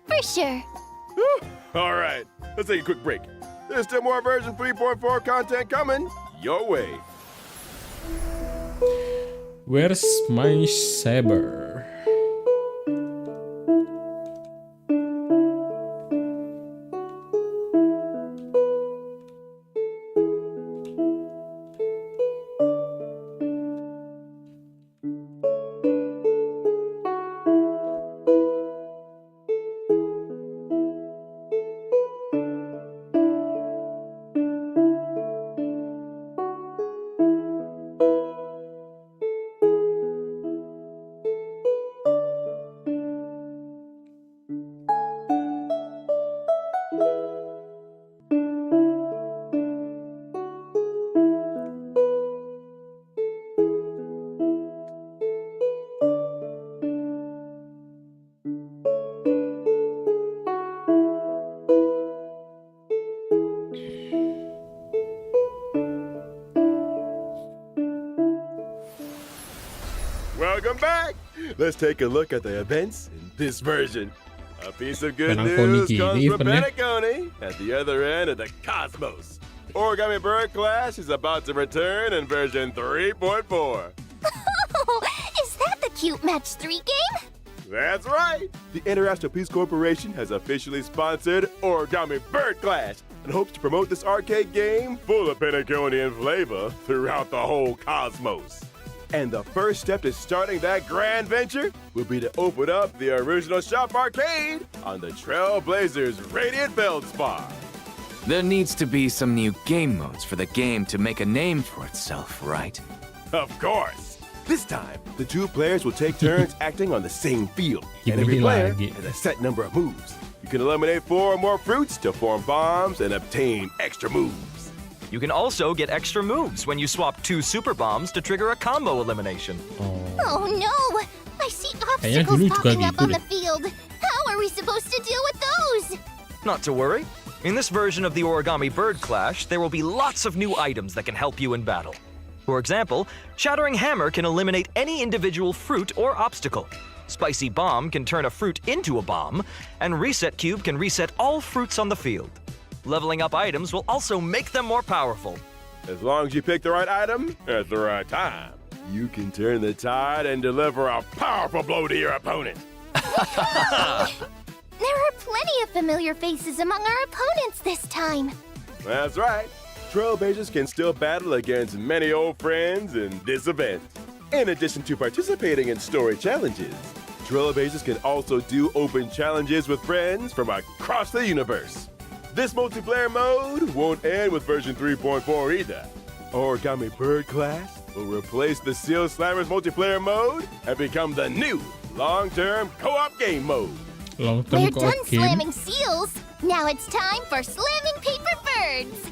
For sure. All right, let's take a quick break. There's still more version 3.4 content coming your way. Where's my saber? Welcome back. Let's take a look at the events in this version. A piece of good Penangkoni news gini comes from eventnya. Penangkoni at the other end of the cosmos. Origami Bird Clash is about to return in version 3.4. Oh, is that the cute Match 3 game? That's right. The International Peace Corporation has officially sponsored Origami Bird Clash and hopes to promote this arcade game full of Penaconian flavor throughout the whole cosmos. And the first step to starting that grand venture will be to open up the original shop arcade on the Trailblazers Radiant Feldspar. There needs to be some new game modes for the game to make a name for itself, right? Of course. This time, the 2 players will take turns acting on the same field, and Gimana every player lagi? has a set number of moves. You can eliminate 4 or more fruits to form bombs and obtain extra moves. You can also get extra moves when you swap 2 super bombs to trigger a combo elimination. Oh no! I see Kayaknya obstacles dulu juga popping up gitu on deh. the field. How are we supposed to deal with those? Not to worry. In this version of the Origami Bird Clash, there will be lots of new items that can help you in battle. For example, Shattering Hammer can eliminate any individual fruit or obstacle. Spicy Bomb can turn a fruit into a bomb, and Reset Cube can reset all fruits on the field. Leveling up items will also make them more powerful. As long as you pick the right item at the right time, you can turn the tide and deliver a powerful blow to your opponent. There are plenty of familiar faces among our opponents this time. That's right. Trailblazers can still battle against many old friends in this event. In addition to participating in story challenges, Trailblazers can also do open challenges with friends from across the universe. This multiplayer mode won't end with version 3.4 either. Origami Bird Clash will replace the Seal Slammers multiplayer mode and become the new long-term co-op game mode. Long-term We're co-op done game. slamming seals. Now it's time for slamming paper birds.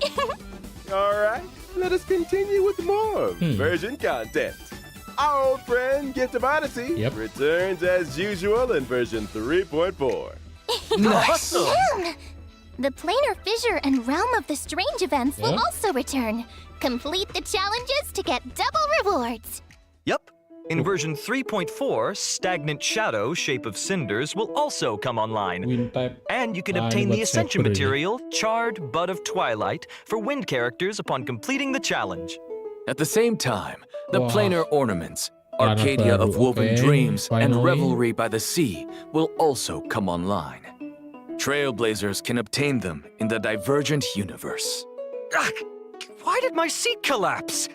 All right, let us continue with more version content. Our old friend Gift of Odyssey Yep. returns as usual in version 3.4. Nice! The Planar Fissure and Realm of the Strange events will Yeah. also return. Complete the challenges to get double rewards. Yep. In version 3.4, Stagnant Shadow, Shape of Cinders, will also come online. Wind type. And you can Ah, obtain ini the buat Ascension saber ini. material, Charred Bud of Twilight, for wind characters upon completing the challenge. At the same time, the Wow. planar ornaments, Warna Arcadia baru, of Woven okay, Dreams, and finally. Revelry by the Sea will also come online. Trailblazers can obtain them in the Divergent universe. Ugh, why did my seat collapse?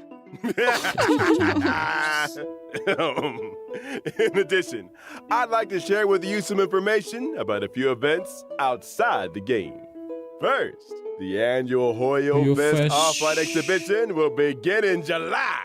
In addition, I'd like to share with you some information about a few events outside the game. First, the annual Hoyo Fest Off-White exhibition will begin in July.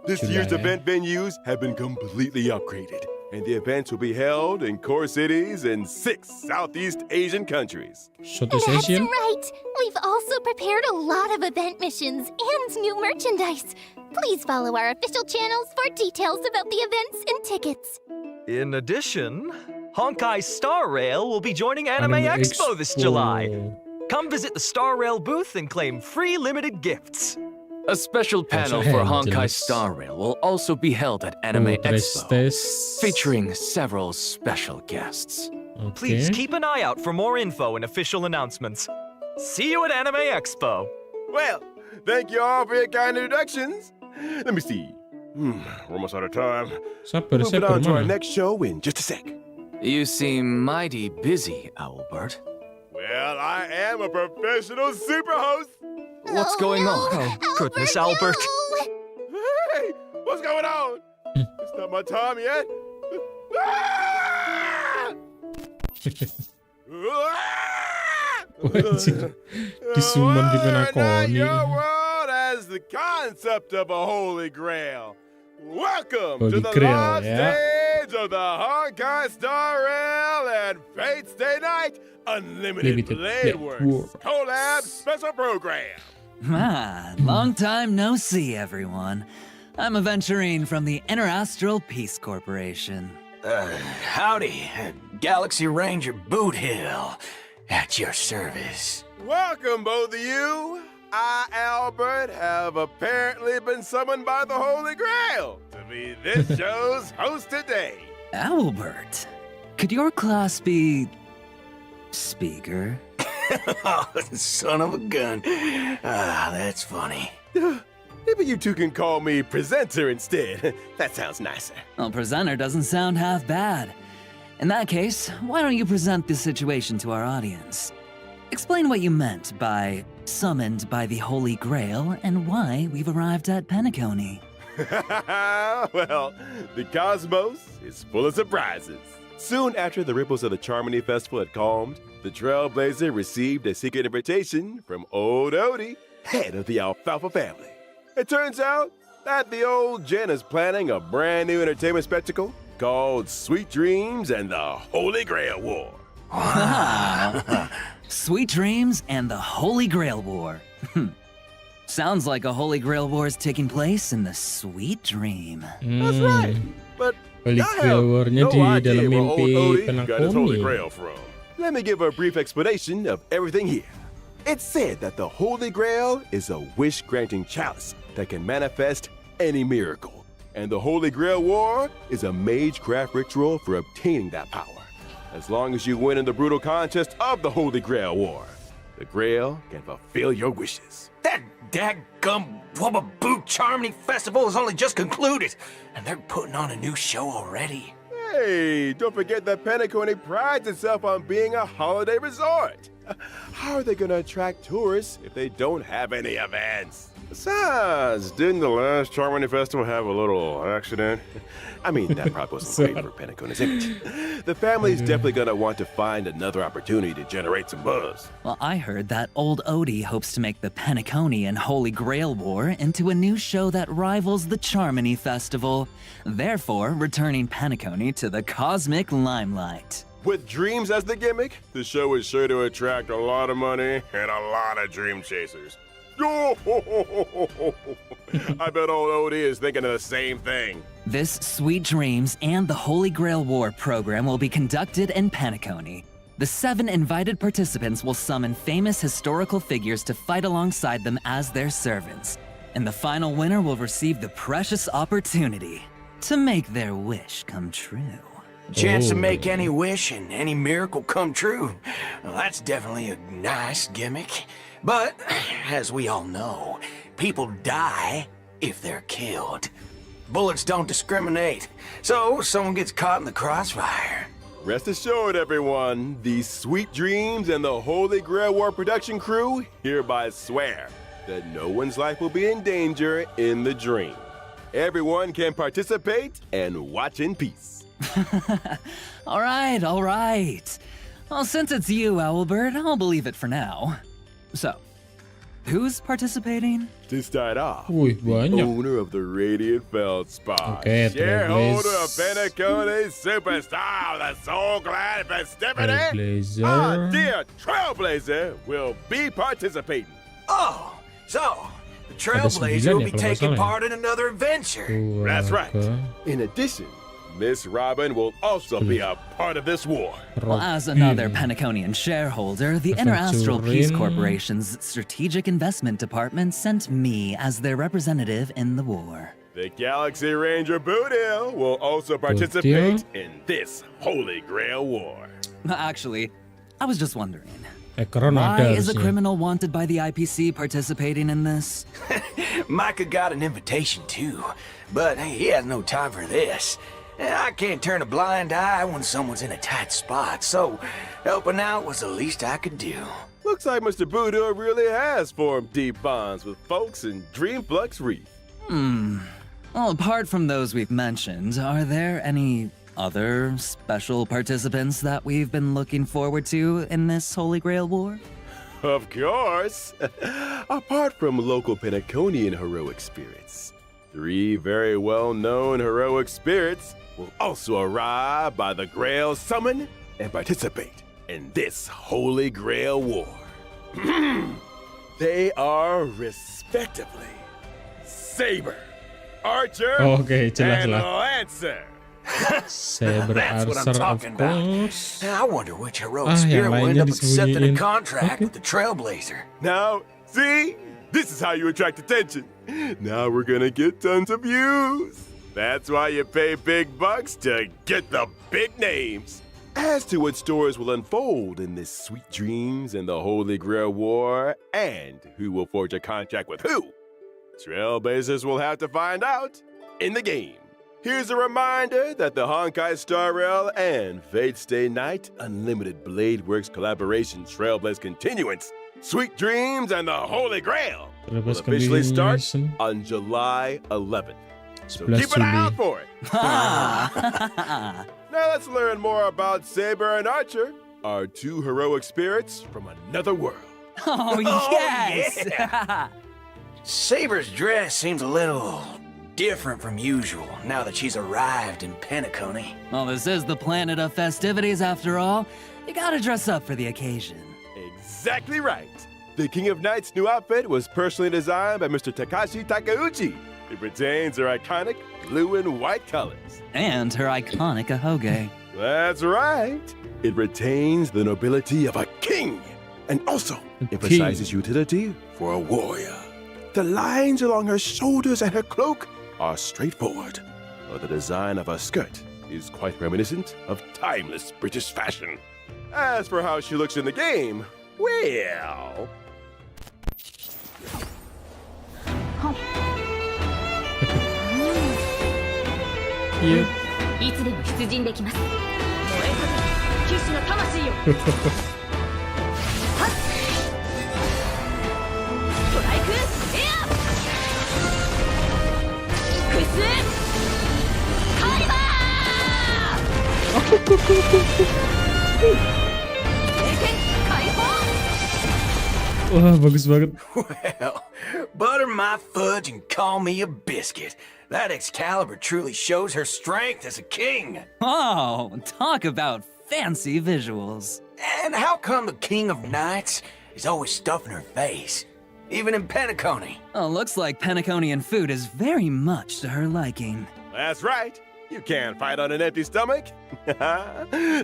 This year's event venues have been completely upgraded, and the events will be held in core cities in 6 Southeast Asian countries. That's right! We've also prepared a lot of event missions and new merchandise. Please follow our official channels for details about the events and tickets. In addition, honkaistarrail will be joining Anime Expo this July. Come visit the Star Rail booth and claim free limited gifts. A special panel for honkaistarrail will also be held at Anime Expo, featuring several special guests. Please keep an eye out for more info and official announcements. See you at Anime Expo. Well, thank you all for your kind introductions. Let me see. We're almost out of time. Moving on to our next show in just a sec. You seem mighty busy, Owlbert. Well, I am a professional super host. What's going on? Oh, goodness, Albert. Hey, what's going on? It's not my time yet. Your world has the concept of a holy grail. Welcome to the live stage of the honkaistarrail and Fate's Day Night Unlimited Blade Works Collab Special Program. Long time no see, everyone. I'm Aventurine from the Interastral Peace Corporation. Howdy, Galaxy Ranger Boot Hill, at your service. Welcome, both of you. I, Albert, have apparently been summoned by the Holy Grail to be this show's host today. Albert, could your class be... speaker? Son of a gun. That's funny. Maybe you two can call me presenter instead. That sounds nicer. Well, presenter doesn't sound half bad. In that case, why don't you present the situation to our audience? Explain what you meant by summoned by the Holy Grail and why we've arrived at Penacony. Well, the cosmos is full of surprises. Soon after the ripples of the Charmony Festival had calmed, the Trailblazer received a secret invitation from old Odie, head of the Alfalfa family. It turns out that the old Jen is planning a brand new entertainment spectacle called Sweet Dreams and the Holy Grail War. Sweet Dreams and the Holy Grail War. Sounds like a Holy Grail War is taking place in the Sweet Dream. That's right. But Holy Grail War-nya di dalam mimpi Holy Grail from. Let me give a brief explanation of everything here. It's said that the Holy Grail is a wish-granting chalice that can manifest any miracle. And the Holy Grail War is a magecraft ritual for obtaining that power. As long as you win in the brutal contest of the Holy Grail War, the Grail can fulfill your wishes. That daggum Wubba-Boo Charmony Festival has only just concluded, and they're putting on a new show already. Hey, don't forget that Penacony prides itself on being a holiday resort. How are they going to attract tourists if they don't have any events? Besides, didn't the last Charmony Festival have a little accident? I mean, that probably wasn't great for Penacony's image. The family's definitely going to want to find another opportunity to generate some buzz. Well, I heard that old Odie hopes to make the Penacony and Holy Grail War into a new show that rivals the Charmony Festival, therefore returning Penacony to the cosmic limelight. With dreams as the gimmick, the show is sure to attract a lot of money and a lot of dream chasers. I bet old Odie is thinking of the same thing. This Sweet Dreams and the Holy Grail War program will be conducted in Penacony. The 7 invited participants will summon famous historical figures to fight alongside them as their servants. And the final winner will receive the precious opportunity to make their wish come true. Chance to make any wish and any miracle come true. Well, that's definitely a nice gimmick. But, as we all know, people die if they're killed. Bullets don't discriminate, so someone gets caught in the crossfire. Rest assured, everyone, the Sweet Dreams and the Holy Grail War production crew hereby swear that no one's life will be in danger in the dream. Everyone can participate and watch in peace. All right. Well, since it's you, Owlbird, I'll believe it for now. So, who's participating? To start off, Wih, banyak. owner of the Radiant Feldspar, Okay, shareholder of Trailblazer. Penacone Superstar, the Soul Glad Festivity. Trailblazer. Our dear Trailblazer will be participating. Oh, so the Ada 9 Trailblazer will ya be kalau nggak taking salah ya. part in another adventure. That's right. Keluarga In addition, Miss Robin will also be a part of this war. Well, as Robin. another Penaconian shareholder, the Interastral Peace Aventurin. Corporation's Strategic Investment Department sent me as their representative in the war. The Galaxy Ranger Boodle will also participate in this Holy Grail War. Actually, I was just wondering, Ekron why ada is a harusnya. criminal wanted by the IPC participating in this? Micah got an invitation too, but he has no time for this. I can't turn a blind eye when someone's in a tight spot, so helping out was the least I could do. Looks like Mr. Boodle really has formed deep bonds with folks in Dreamflux Reef. Well, apart from those we've mentioned, are there any other special participants that we've been looking forward to in this Holy Grail War? Of course! Apart from local Penaconian heroic spirits, 3 very well-known heroic spirits will also arrive by the Grail Summon and participate in this Holy Grail War. They are respectively Saber, Archer, Oh, oke, jelas and lah. Lancer. Saber That's what I'm Archer, of talking about. course. I wonder which heroic Ah, yang spirit will end lainnya up accepting a disembunyiin. contract Okay. with the Trailblazer. Now, see? This is how you attract attention. Now we're gonna get tons of views. That's why you pay big bucks to get the big names. As to what stories will unfold in this Sweet Dreams and the Holy Grail War, and who will forge a contract with who, Trailblazers will have to find out in the game. Here's a reminder that the honkaistarrail and Fate Stay Night Unlimited Blade Works collaboration Trailblaze Continuance, Sweet Dreams and the Holy Grail will Trailblaze officially start Continuation. on July 11th. So 11 keep an eye Juli. out for it. Now let's learn more about Saber and Archer, our 2 heroic spirits from another world. Oh, yes! Saber's dress seems a little different from usual now that she's arrived in Penacony. Well, this is the planet of festivities after all. You gotta dress up for the occasion. Exactly right. The King of Knights' new outfit was personally designed by Mr. Takashi Takeuchi. It retains her iconic blue and white colors. And her iconic ahoge. That's right. It retains the nobility of a king and also A emphasizes utility for a warrior. The lines along her shoulders and her cloak are straightforward, while the design of her skirt is quite reminiscent of timeless British fashion. As for how she looks in the game, well... Iya. いつでも出陣できます燃えかけ騎士の魂よはっストライクエアクイスカイバー聖剣解放 Wah, bagus banget. Well, butter my fudge and call me a biscuit. That Excalibur truly shows her strength as a king. Oh, talk about fancy visuals. And how come the King of Knights is always stuffing her face? Even in Penacony. Oh, looks like Penaconian food is very much to her liking. That's right. You can't fight on an empty stomach.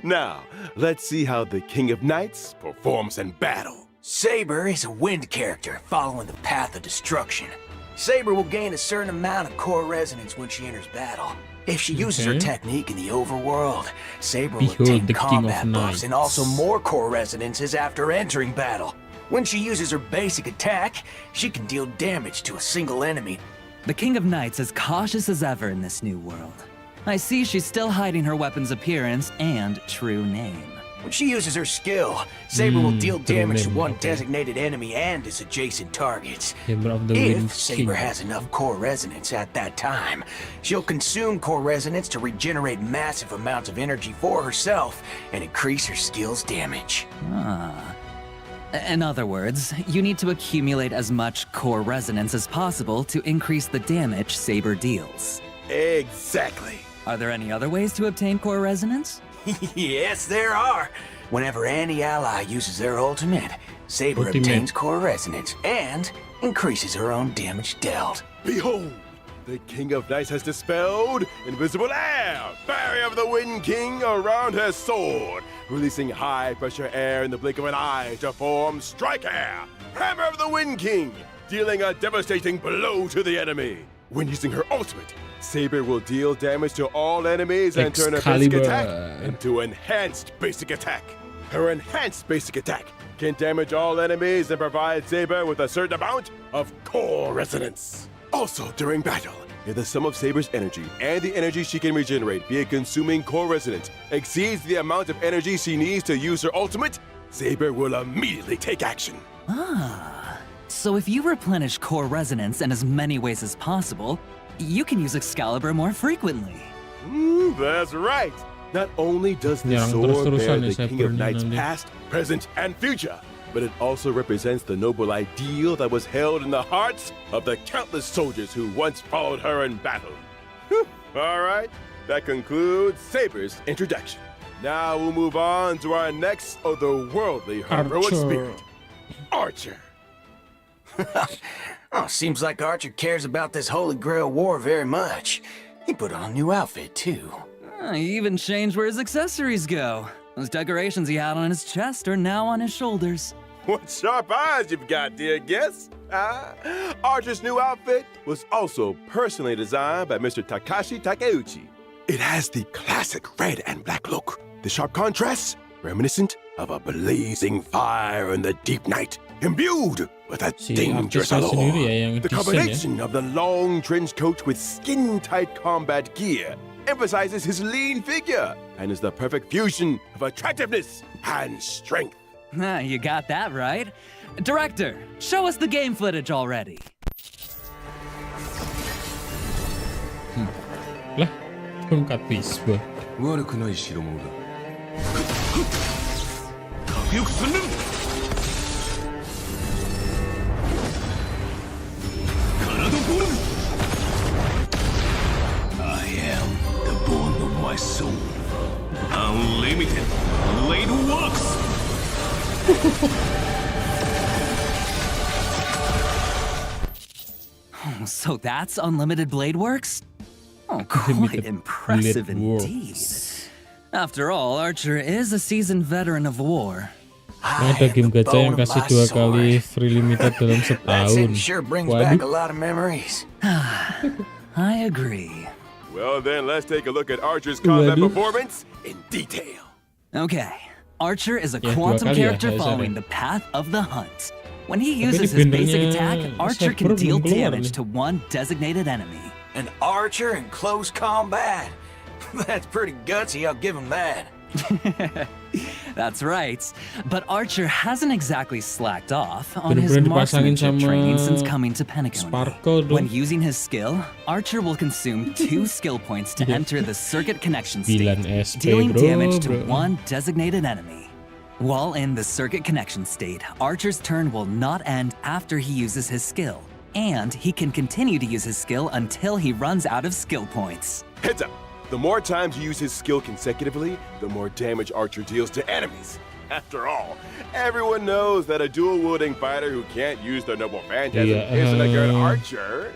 Now, let's see how the King of Knights performs in battle. Saber is a wind character following the path of destruction. Saber will gain a certain amount of core resonance when she enters battle. If she uses her Okay. technique in the overworld, Saber will Behold obtain the King of combat buffs and also Knights. more core resonances after entering battle. When she uses her basic attack, she can deal damage to a single enemy. The King of Knights is cautious as ever in this new world. I see she's still hiding her weapon's appearance and true name. When she uses her skill, Saber will deal true damage to name, one okay. designated enemy and its adjacent targets. Saber of the Wind If Saber King. has enough core resonance at that time, she'll consume core resonance to regenerate massive amounts of energy for herself and increase her skill's damage. Ah. In other words, you need to accumulate as much core resonance as possible to increase the damage Saber deals. Exactly. Are there any other ways to obtain core resonance? Yes, there are. Whenever any ally uses their ultimate, Saber obtains core resonance and increases her own damage dealt. Behold, the King of Knights has dispelled invisible air, barrier of the Wind King around her sword, releasing high-pressure air in the blink of an eye to form Strike Air, Hammer of the Wind King, dealing a devastating blow to the enemy. When using her ultimate, Saber will deal damage to all enemies and turn her basic attack into Enhanced Basic Attack. Her Enhanced Basic Attack can damage all enemies and provide Saber with a certain amount of core resonance. Also, during battle, if the sum of Saber's energy and the energy she can regenerate via consuming core resonance exceeds the amount of energy she needs to use her ultimate, Saber will immediately take action. So if you replenish core resonance in as many ways as possible, you can use Excalibur more frequently. That's right. Not only does the sword bear the King of Knights past, present, and future, but it also represents the noble ideal that was held in the hearts of the countless soldiers who once followed her in battle. All right, that concludes Saber's introduction. Now we'll move on to our next otherworldly heroic spirit, Archer. Oh, seems like Archer cares about this Holy Grail War very much. He put on a new outfit, too. He even changed where his accessories go. Those decorations he had on his chest are now on his shoulders. What sharp eyes you've got, dear guest. Archer's new outfit was also personally designed by Mr. Takashi Takeuchi. It has the classic red and black look, the sharp contrasts reminiscent of a blazing fire in the deep night, imbued with a dangerous allure. The combination of the long trench coat with skin-tight combat gear emphasizes his lean figure and is the perfect fusion of attractiveness and strength. You got that right. Director, show us the game footage already. Lah, tongkat biswa. 悪くない代物だ。核翼寸連。カナドボール。I am the bone of my soul. Unlimited blade works. So that's Unlimited Blade Works? Oh, quite impressive indeed. After all, Archer is a seasoned veteran of war. Ada game gacha yang kasih 2 kali free limited dalam setahun. Sure brings back a lot of memories. I agree. Well then, let's take a look at Archer's combat performance in detail. Okay, Archer is a quantum character following the path of the hunt. When he uses his basic attack, Archer can deal damage to one designated enemy. An archer in close combat? That's pretty gutsy, I'll give him that. That's right. But Archer hasn't exactly slacked off on his marksmanship training since coming to Penacony. When using his skill, Archer will consume 2 skill points to enter the circuit connection state, dealing damage to one designated enemy. While in the circuit connection state, Archer's turn will not end after he uses his skill, and he can continue to use his skill until he runs out of skill points. Heads up! The more times you use his skill consecutively, the more damage Archer deals to enemies. After all, everyone knows that a dual-wielding fighter who can't use the noble phantasm isn't a good archer.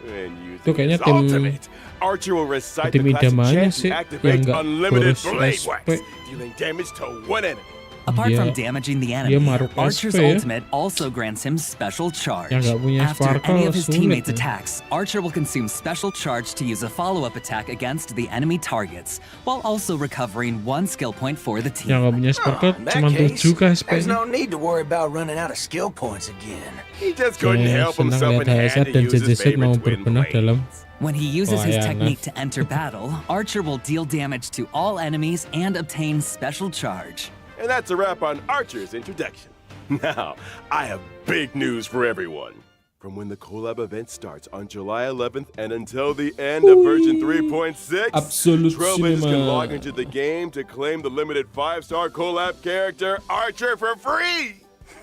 When using his ultimate, Archer will recite the classic chant to activate unlimited blade wax, dealing damage to one enemy. Apart from damaging the enemy, Archer's ultimate also grants him special charge. After any of his teammates' attacks, Archer will consume special charge to use a follow-up attack against the enemy targets, while also recovering 1 skill point for the team. In that case, there's no need to worry about running out of skill points again. He just couldn't help himself and had to use his favorite twin blades. When he uses his technique to enter battle, Archer will deal damage to all enemies and obtain special charge. And that's a wrap on Archer's introduction. Now, I have big news for everyone. From when the Collab event starts on July 11th and until the end of version 3.6, Trailblazers can log into the game to claim the limited 5-star Collab character Archer for free.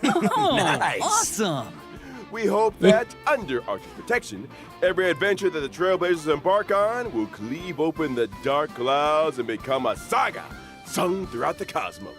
Oh, Nice. awesome! We hope that, under Archer's protection, every adventure that the Trailblazers embark on will cleave open the dark clouds and become a saga sung throughout the cosmos.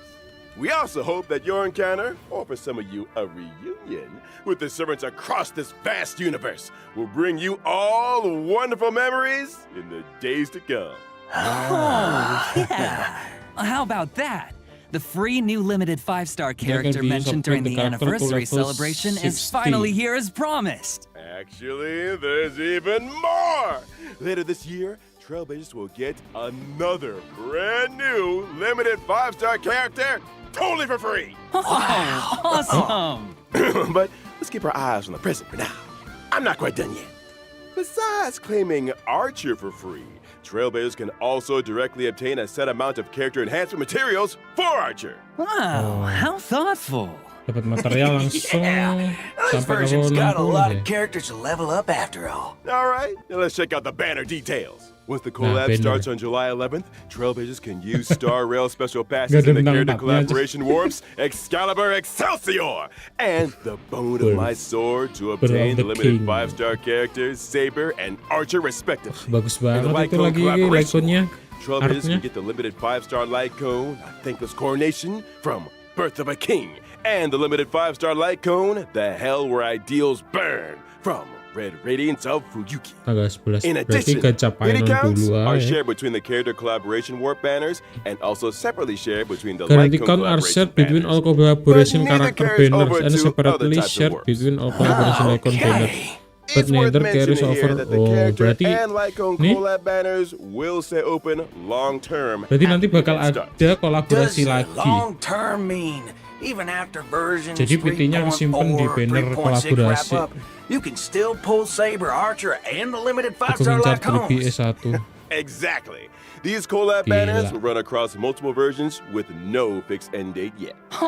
We also hope that your encounter, or for some of you, a reunion, with the servants across this vast universe will bring you all wonderful memories in the days to come. Oh, yeah! How about that? The free new limited 5-star character be mentioned during the upgrade the character to anniversary level celebration is 60. finally here as promised. Actually, there's even more! Later this year, Trailblazers will get another brand new limited 5-star character totally for free! Wow! Awesome! But let's keep our eyes on the present for now. I'm not quite done yet. Besides claiming Archer for free, Trailblazers can also directly obtain a set amount of character enhancement materials for Archer. Wow, how thoughtful! Dapat material langsung Yeah, this sampai version's level got a 60 lot deh. of characters to level up after all. All right, now let's check out the banner details. Once the Nah, collab banner. starts on July 11th, Trailblazers can use Star Rail special passes Gak ada in the bintang character empatnya aja. collaboration warps Excalibur Excelsior and the Bone of My Sword to obtain the the limited King. 5-star characters Saber and Archer respectively. Bagus In the banget itu Lycone lagi collaboration Lycone-nya, warp, Trailblazers artnya. can get the limited 5-star Lycone, a thankless coronation from Birth of a King, and the limited 5-star Lycone, the Hell Where Ideals Burn, from Red Radiance of Fuyuki. Tanggal 11. In Berarti addition, gacha hidden pairon counts dulu are aja. shared between the character collaboration warp banners and also separately shared between the Guarantee Lycone count are collaboration shared between all banners. collaboration But neither character carries banners over and to other separately types of shared warps. between all collaboration icon banners. But It's worth neither carries mentioning over. here that the Oh, character berarti and Lycone nih, collab banners will stay open long term. berarti nanti bakal start. ada Does kolaborasi lagi. long term mean even after versions Jadi PT-nya disimpan di 3.4, banner 3.6 kolaborasi. wrap up, you can still pull Saber, Archer, and the limited Aku 5-star ngincar Lycones. 3BE1. Exactly. These collab Gila. banners will run across multiple versions with no fixed end date yet. Oh,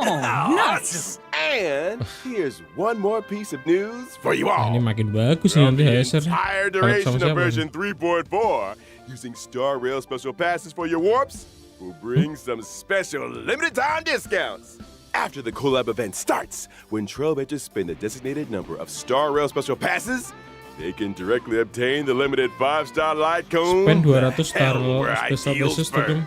nice! And here's one more piece of news for you Nah, all. ini makin bagus nih From nanti the Hazer. entire Collab sama duration of siapa version nih? 3.4, using Star Rail special passes for your warps will bring some special limited time discounts. After the collab event starts, when Trailblazers spend a designated number of Star Rail special passes, they can directly obtain the limited 5-star Lycone. Spend 200 Star Hell Where Special Ideals Passes Burn. tuh.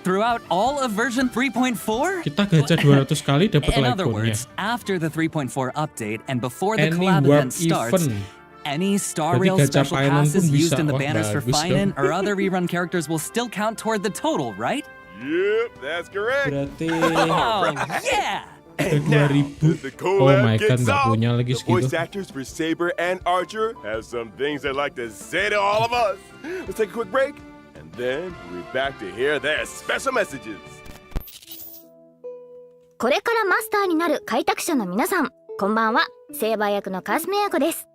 Throughout all of version 3.4? Kita gacha 200 kali dapat In other Lycone-nya. words, after the 3.4 update and before the Any collab warp event starts, event. any Star Berarti Rail gacha special painan passes pun used bisa. in the Wah, banners for bagus Finan dong. or other rerun characters will still count toward the total, right? Yep, that's correct. Berarti Oh, yeah! And now, 2000. as the Oh collab my God, gets nggak off, punya lagi the voice segitu. actors for Saber and Archer have some things they'd like to say to all of us. Let's take a quick break, and then we'll be back to hear their special messages. これからマスターになる開拓者の皆さん、こんばんは。セーバー役のカスメヤコです。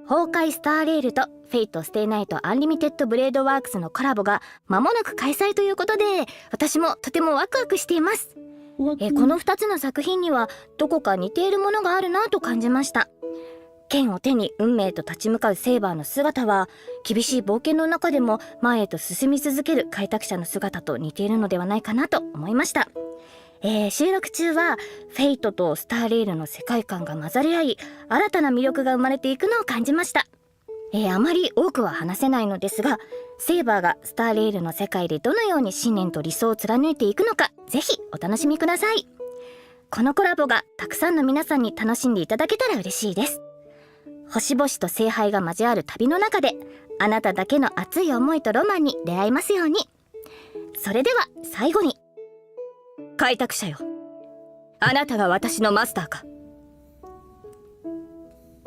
崩壊スターレールとフェイトステイナイトアンリミテッドブレードワークスのコラボが間もなく開催ということで、私もとてもワクワクしています。この2つの作品にはどこか似ているものがあるなと感じました。剣を手に運命と立ち向かうセーバーの姿は、厳しい冒険の中でも前へと進み続ける開拓者の姿と似ているのではないかなと思いました。収録中はフェイトとスターレールの世界観が混ざり合い、新たな魅力が生まれていくのを感じました。あまり多くは話せないのですが、セーバーがスターレールの世界でどのように信念と理想を貫いていくのか、ぜひお楽しみください。このコラボがたくさんの皆さんに楽しんでいただけたら嬉しいです。星々と聖杯が交わる旅の中で、あなただけの熱い思いとロマンに出会えますように。それでは最後に、開拓者よ、あなたが私のマスターか。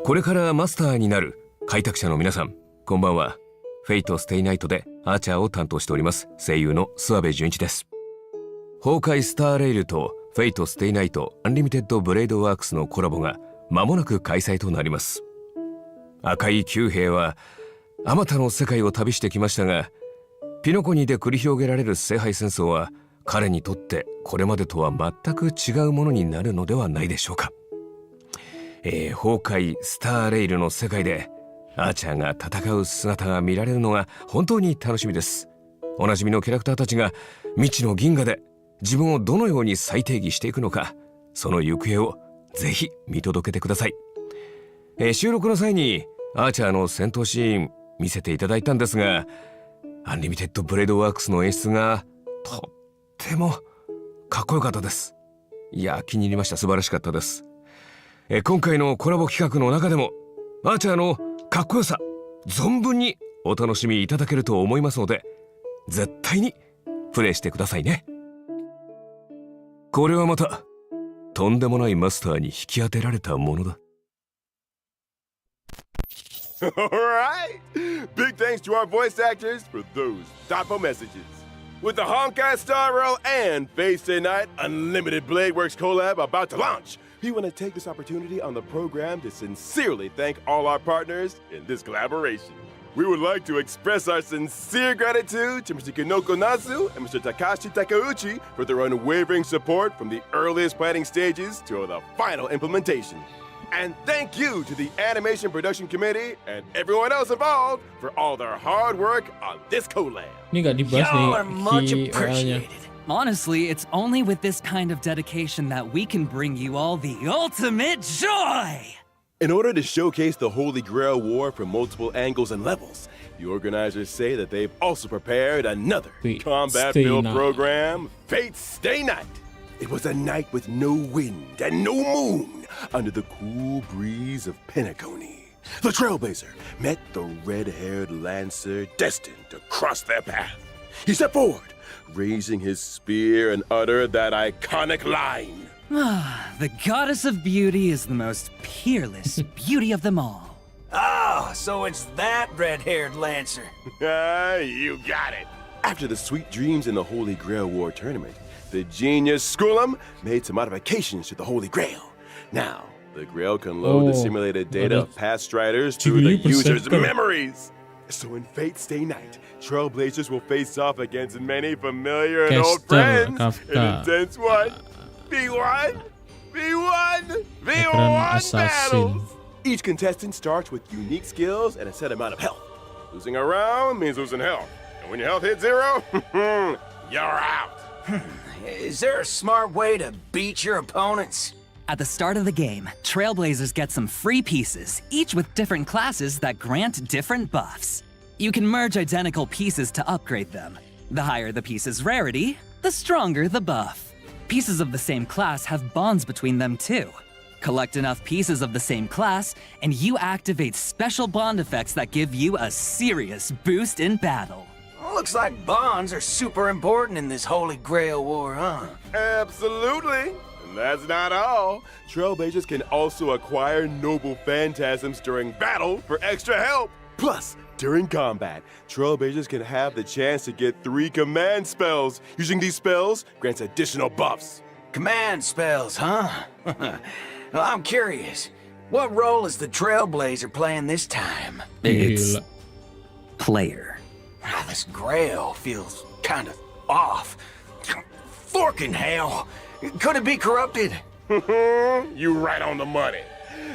これからマスターになる開拓者の皆さん、こんばんは。フェイトステイナイトでアーチャーを担当しております声優の諏訪部純一です。崩壊スターレイルとフェイトステイナイトアンリミテッドブレードワークスのコラボが間もなく開催となります。赤い九兵はあまたの世界を旅してきましたが、ピノコニで繰り広げられる聖杯戦争は彼にとってこれまでとは全く違うものになるのではないでしょうか。崩壊スターレイルの世界でアーチャーが戦う姿が見られるのが本当に楽しみです。おなじみのキャラクターたちが未知の銀河で自分をどのように再定義していくのか、その行方をぜひ見届けてください。収録の際にアーチャーの戦闘シーン見せていただいたんですが、アンリミテッドブレードワークスの演出がとってもかっこよかったです。いや、気に入りました。素晴らしかったです。今回のコラボ企画の中でもアーチャーのかっこよさ存分にお楽しみいただけると思いますので、絶対にプレイしてくださいね。これはまたとんでもないマスターに引き当てられたものだ。Alright! Big thanks to our voice actors for those thoughtful messages. With the honkaistarrail and Fate Stay Night Unlimited Bladeworks collab about to launch, we want to take this opportunity on the program to sincerely thank all our partners in this collaboration. We would like to express our sincere gratitude to Mr. Kinoko Nasu and Mr. Takashi Takeuchi for their unwavering support from the earliest planning stages to the final implementation. And thank you to the Animation Production Committee and everyone else involved for all their hard work on this collab. Ini nggak dibahas Y'all are nih much key orangnya. appreciated. Honestly, it's only with this kind of dedication that we can bring you all the ultimate joy! In order to showcase the Holy Grail War from multiple angles and levels, the organizers say that they've also prepared another combat-filled program, Fate Stay Night. It was a night with no wind and no moon under the cool breeze of Penacony. The Trailblazer met the red-haired Lancer destined to cross their path. He stepped forward, raising his spear and uttered that iconic line. The goddess of beauty is the most peerless beauty of them all. Oh, so it's that red-haired Lancer. You got it. After the sweet dreams in the Holy Grail War tournament, the genius Skullum made some modifications to the Holy Grail. Now, the Grail can load the simulated data of past striders through the user's memories. So in Fate Stay Night, Trailblazers will face off against many familiar and old friends in intense V1 battles. Each contestant starts with unique skills and a set amount of health. Losing a round means losing health. And when your health hits 0, you're out. Is there a smart way to beat your opponents? At the start of the game, Trailblazers get some free pieces, each with different classes that grant different buffs. You can merge identical pieces to upgrade them. The higher the piece's rarity, the stronger the buff. Pieces of the same class have bonds between them too. Collect enough pieces of the same class, and you activate special bond effects that give you a serious boost in battle. Looks like bonds are super important in this Holy Grail War, huh? Absolutely. And that's not all. Trailblazers can also acquire noble phantasms during battle for extra help. Plus, during combat, Trailblazers can have the chance to get 3 command spells. Using these spells grants additional buffs. Command spells, huh? Well, I'm curious. What role is the Trailblazer playing this time? It's player. This Grail feels kind of off. Forking hell. Could it be corrupted? You right on the money.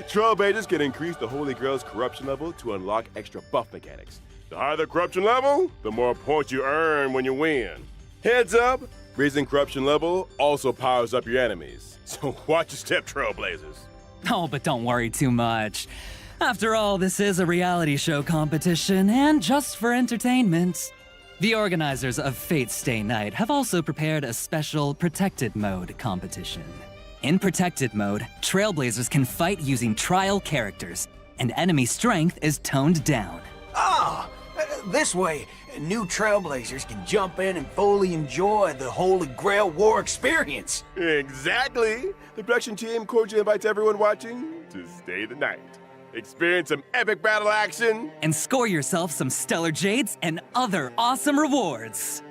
Trailblazers can increase the Holy Grail's corruption level to unlock extra buff mechanics. The higher the corruption level, the more points you earn when you win. Heads up, raising corruption level also powers up your enemies. So watch your step, Trailblazers. Oh, but don't worry too much. After all, this is a reality show competition, and just for entertainment. The organizers of Fate Stay Night have also prepared a special Protected Mode competition. In Protected Mode, Trailblazers can fight using trial characters, and enemy strength is toned down. Oh, this way, new Trailblazers can jump in and fully enjoy the Holy Grail War experience. Exactly. The production team cordially invites everyone watching to stay the night. Experience some epic battle action. And score yourself some stellar jades and other awesome rewards.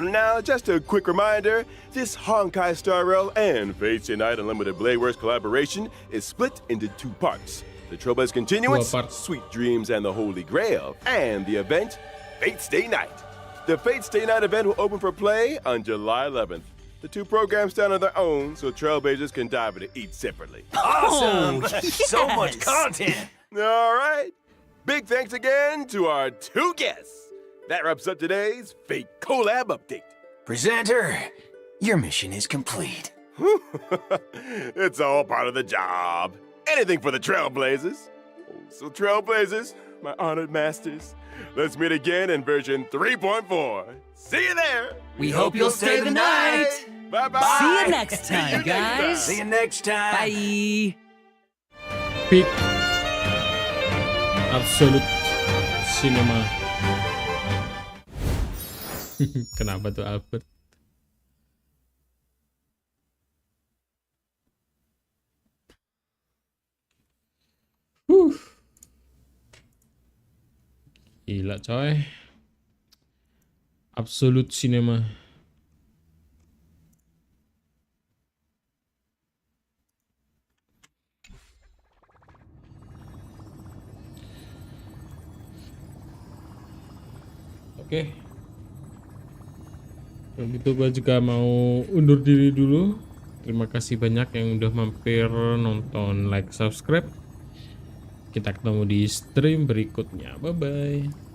Now, just a quick reminder, this honkaistarrail and Fate Stay Night Unlimited Bladeworks collaboration is split into 2 parts. The Trailblazer Continuance, Sweet Dreams and the Holy Grail, and the event, Fate Stay Night. The Fate Stay Night event will open for play on July 11th. The 2 programs stand on their own, so Trailblazers can dive into each separately. Awesome! So much content! All right. Big thanks again to our 2 guests. That wraps up today's Fate Collab Update. Presenter, your mission is complete. It's all part of the job. Anything for the Trailblazers. So Trailblazers, my honored masters, let's meet again in version 3.4. See you there. We hope you'll stay the night. Bye-bye. See you next time, guys. See you next time. Bye. Peak Absolute Cinema. Kenapa tuh Albert? Gila coy. Absolute Cinema. Oke. Kalau gitu gue juga mau undur diri dulu. Terima kasih banyak yang udah mampir nonton, like, subscribe. Kita ketemu di stream berikutnya. Bye bye.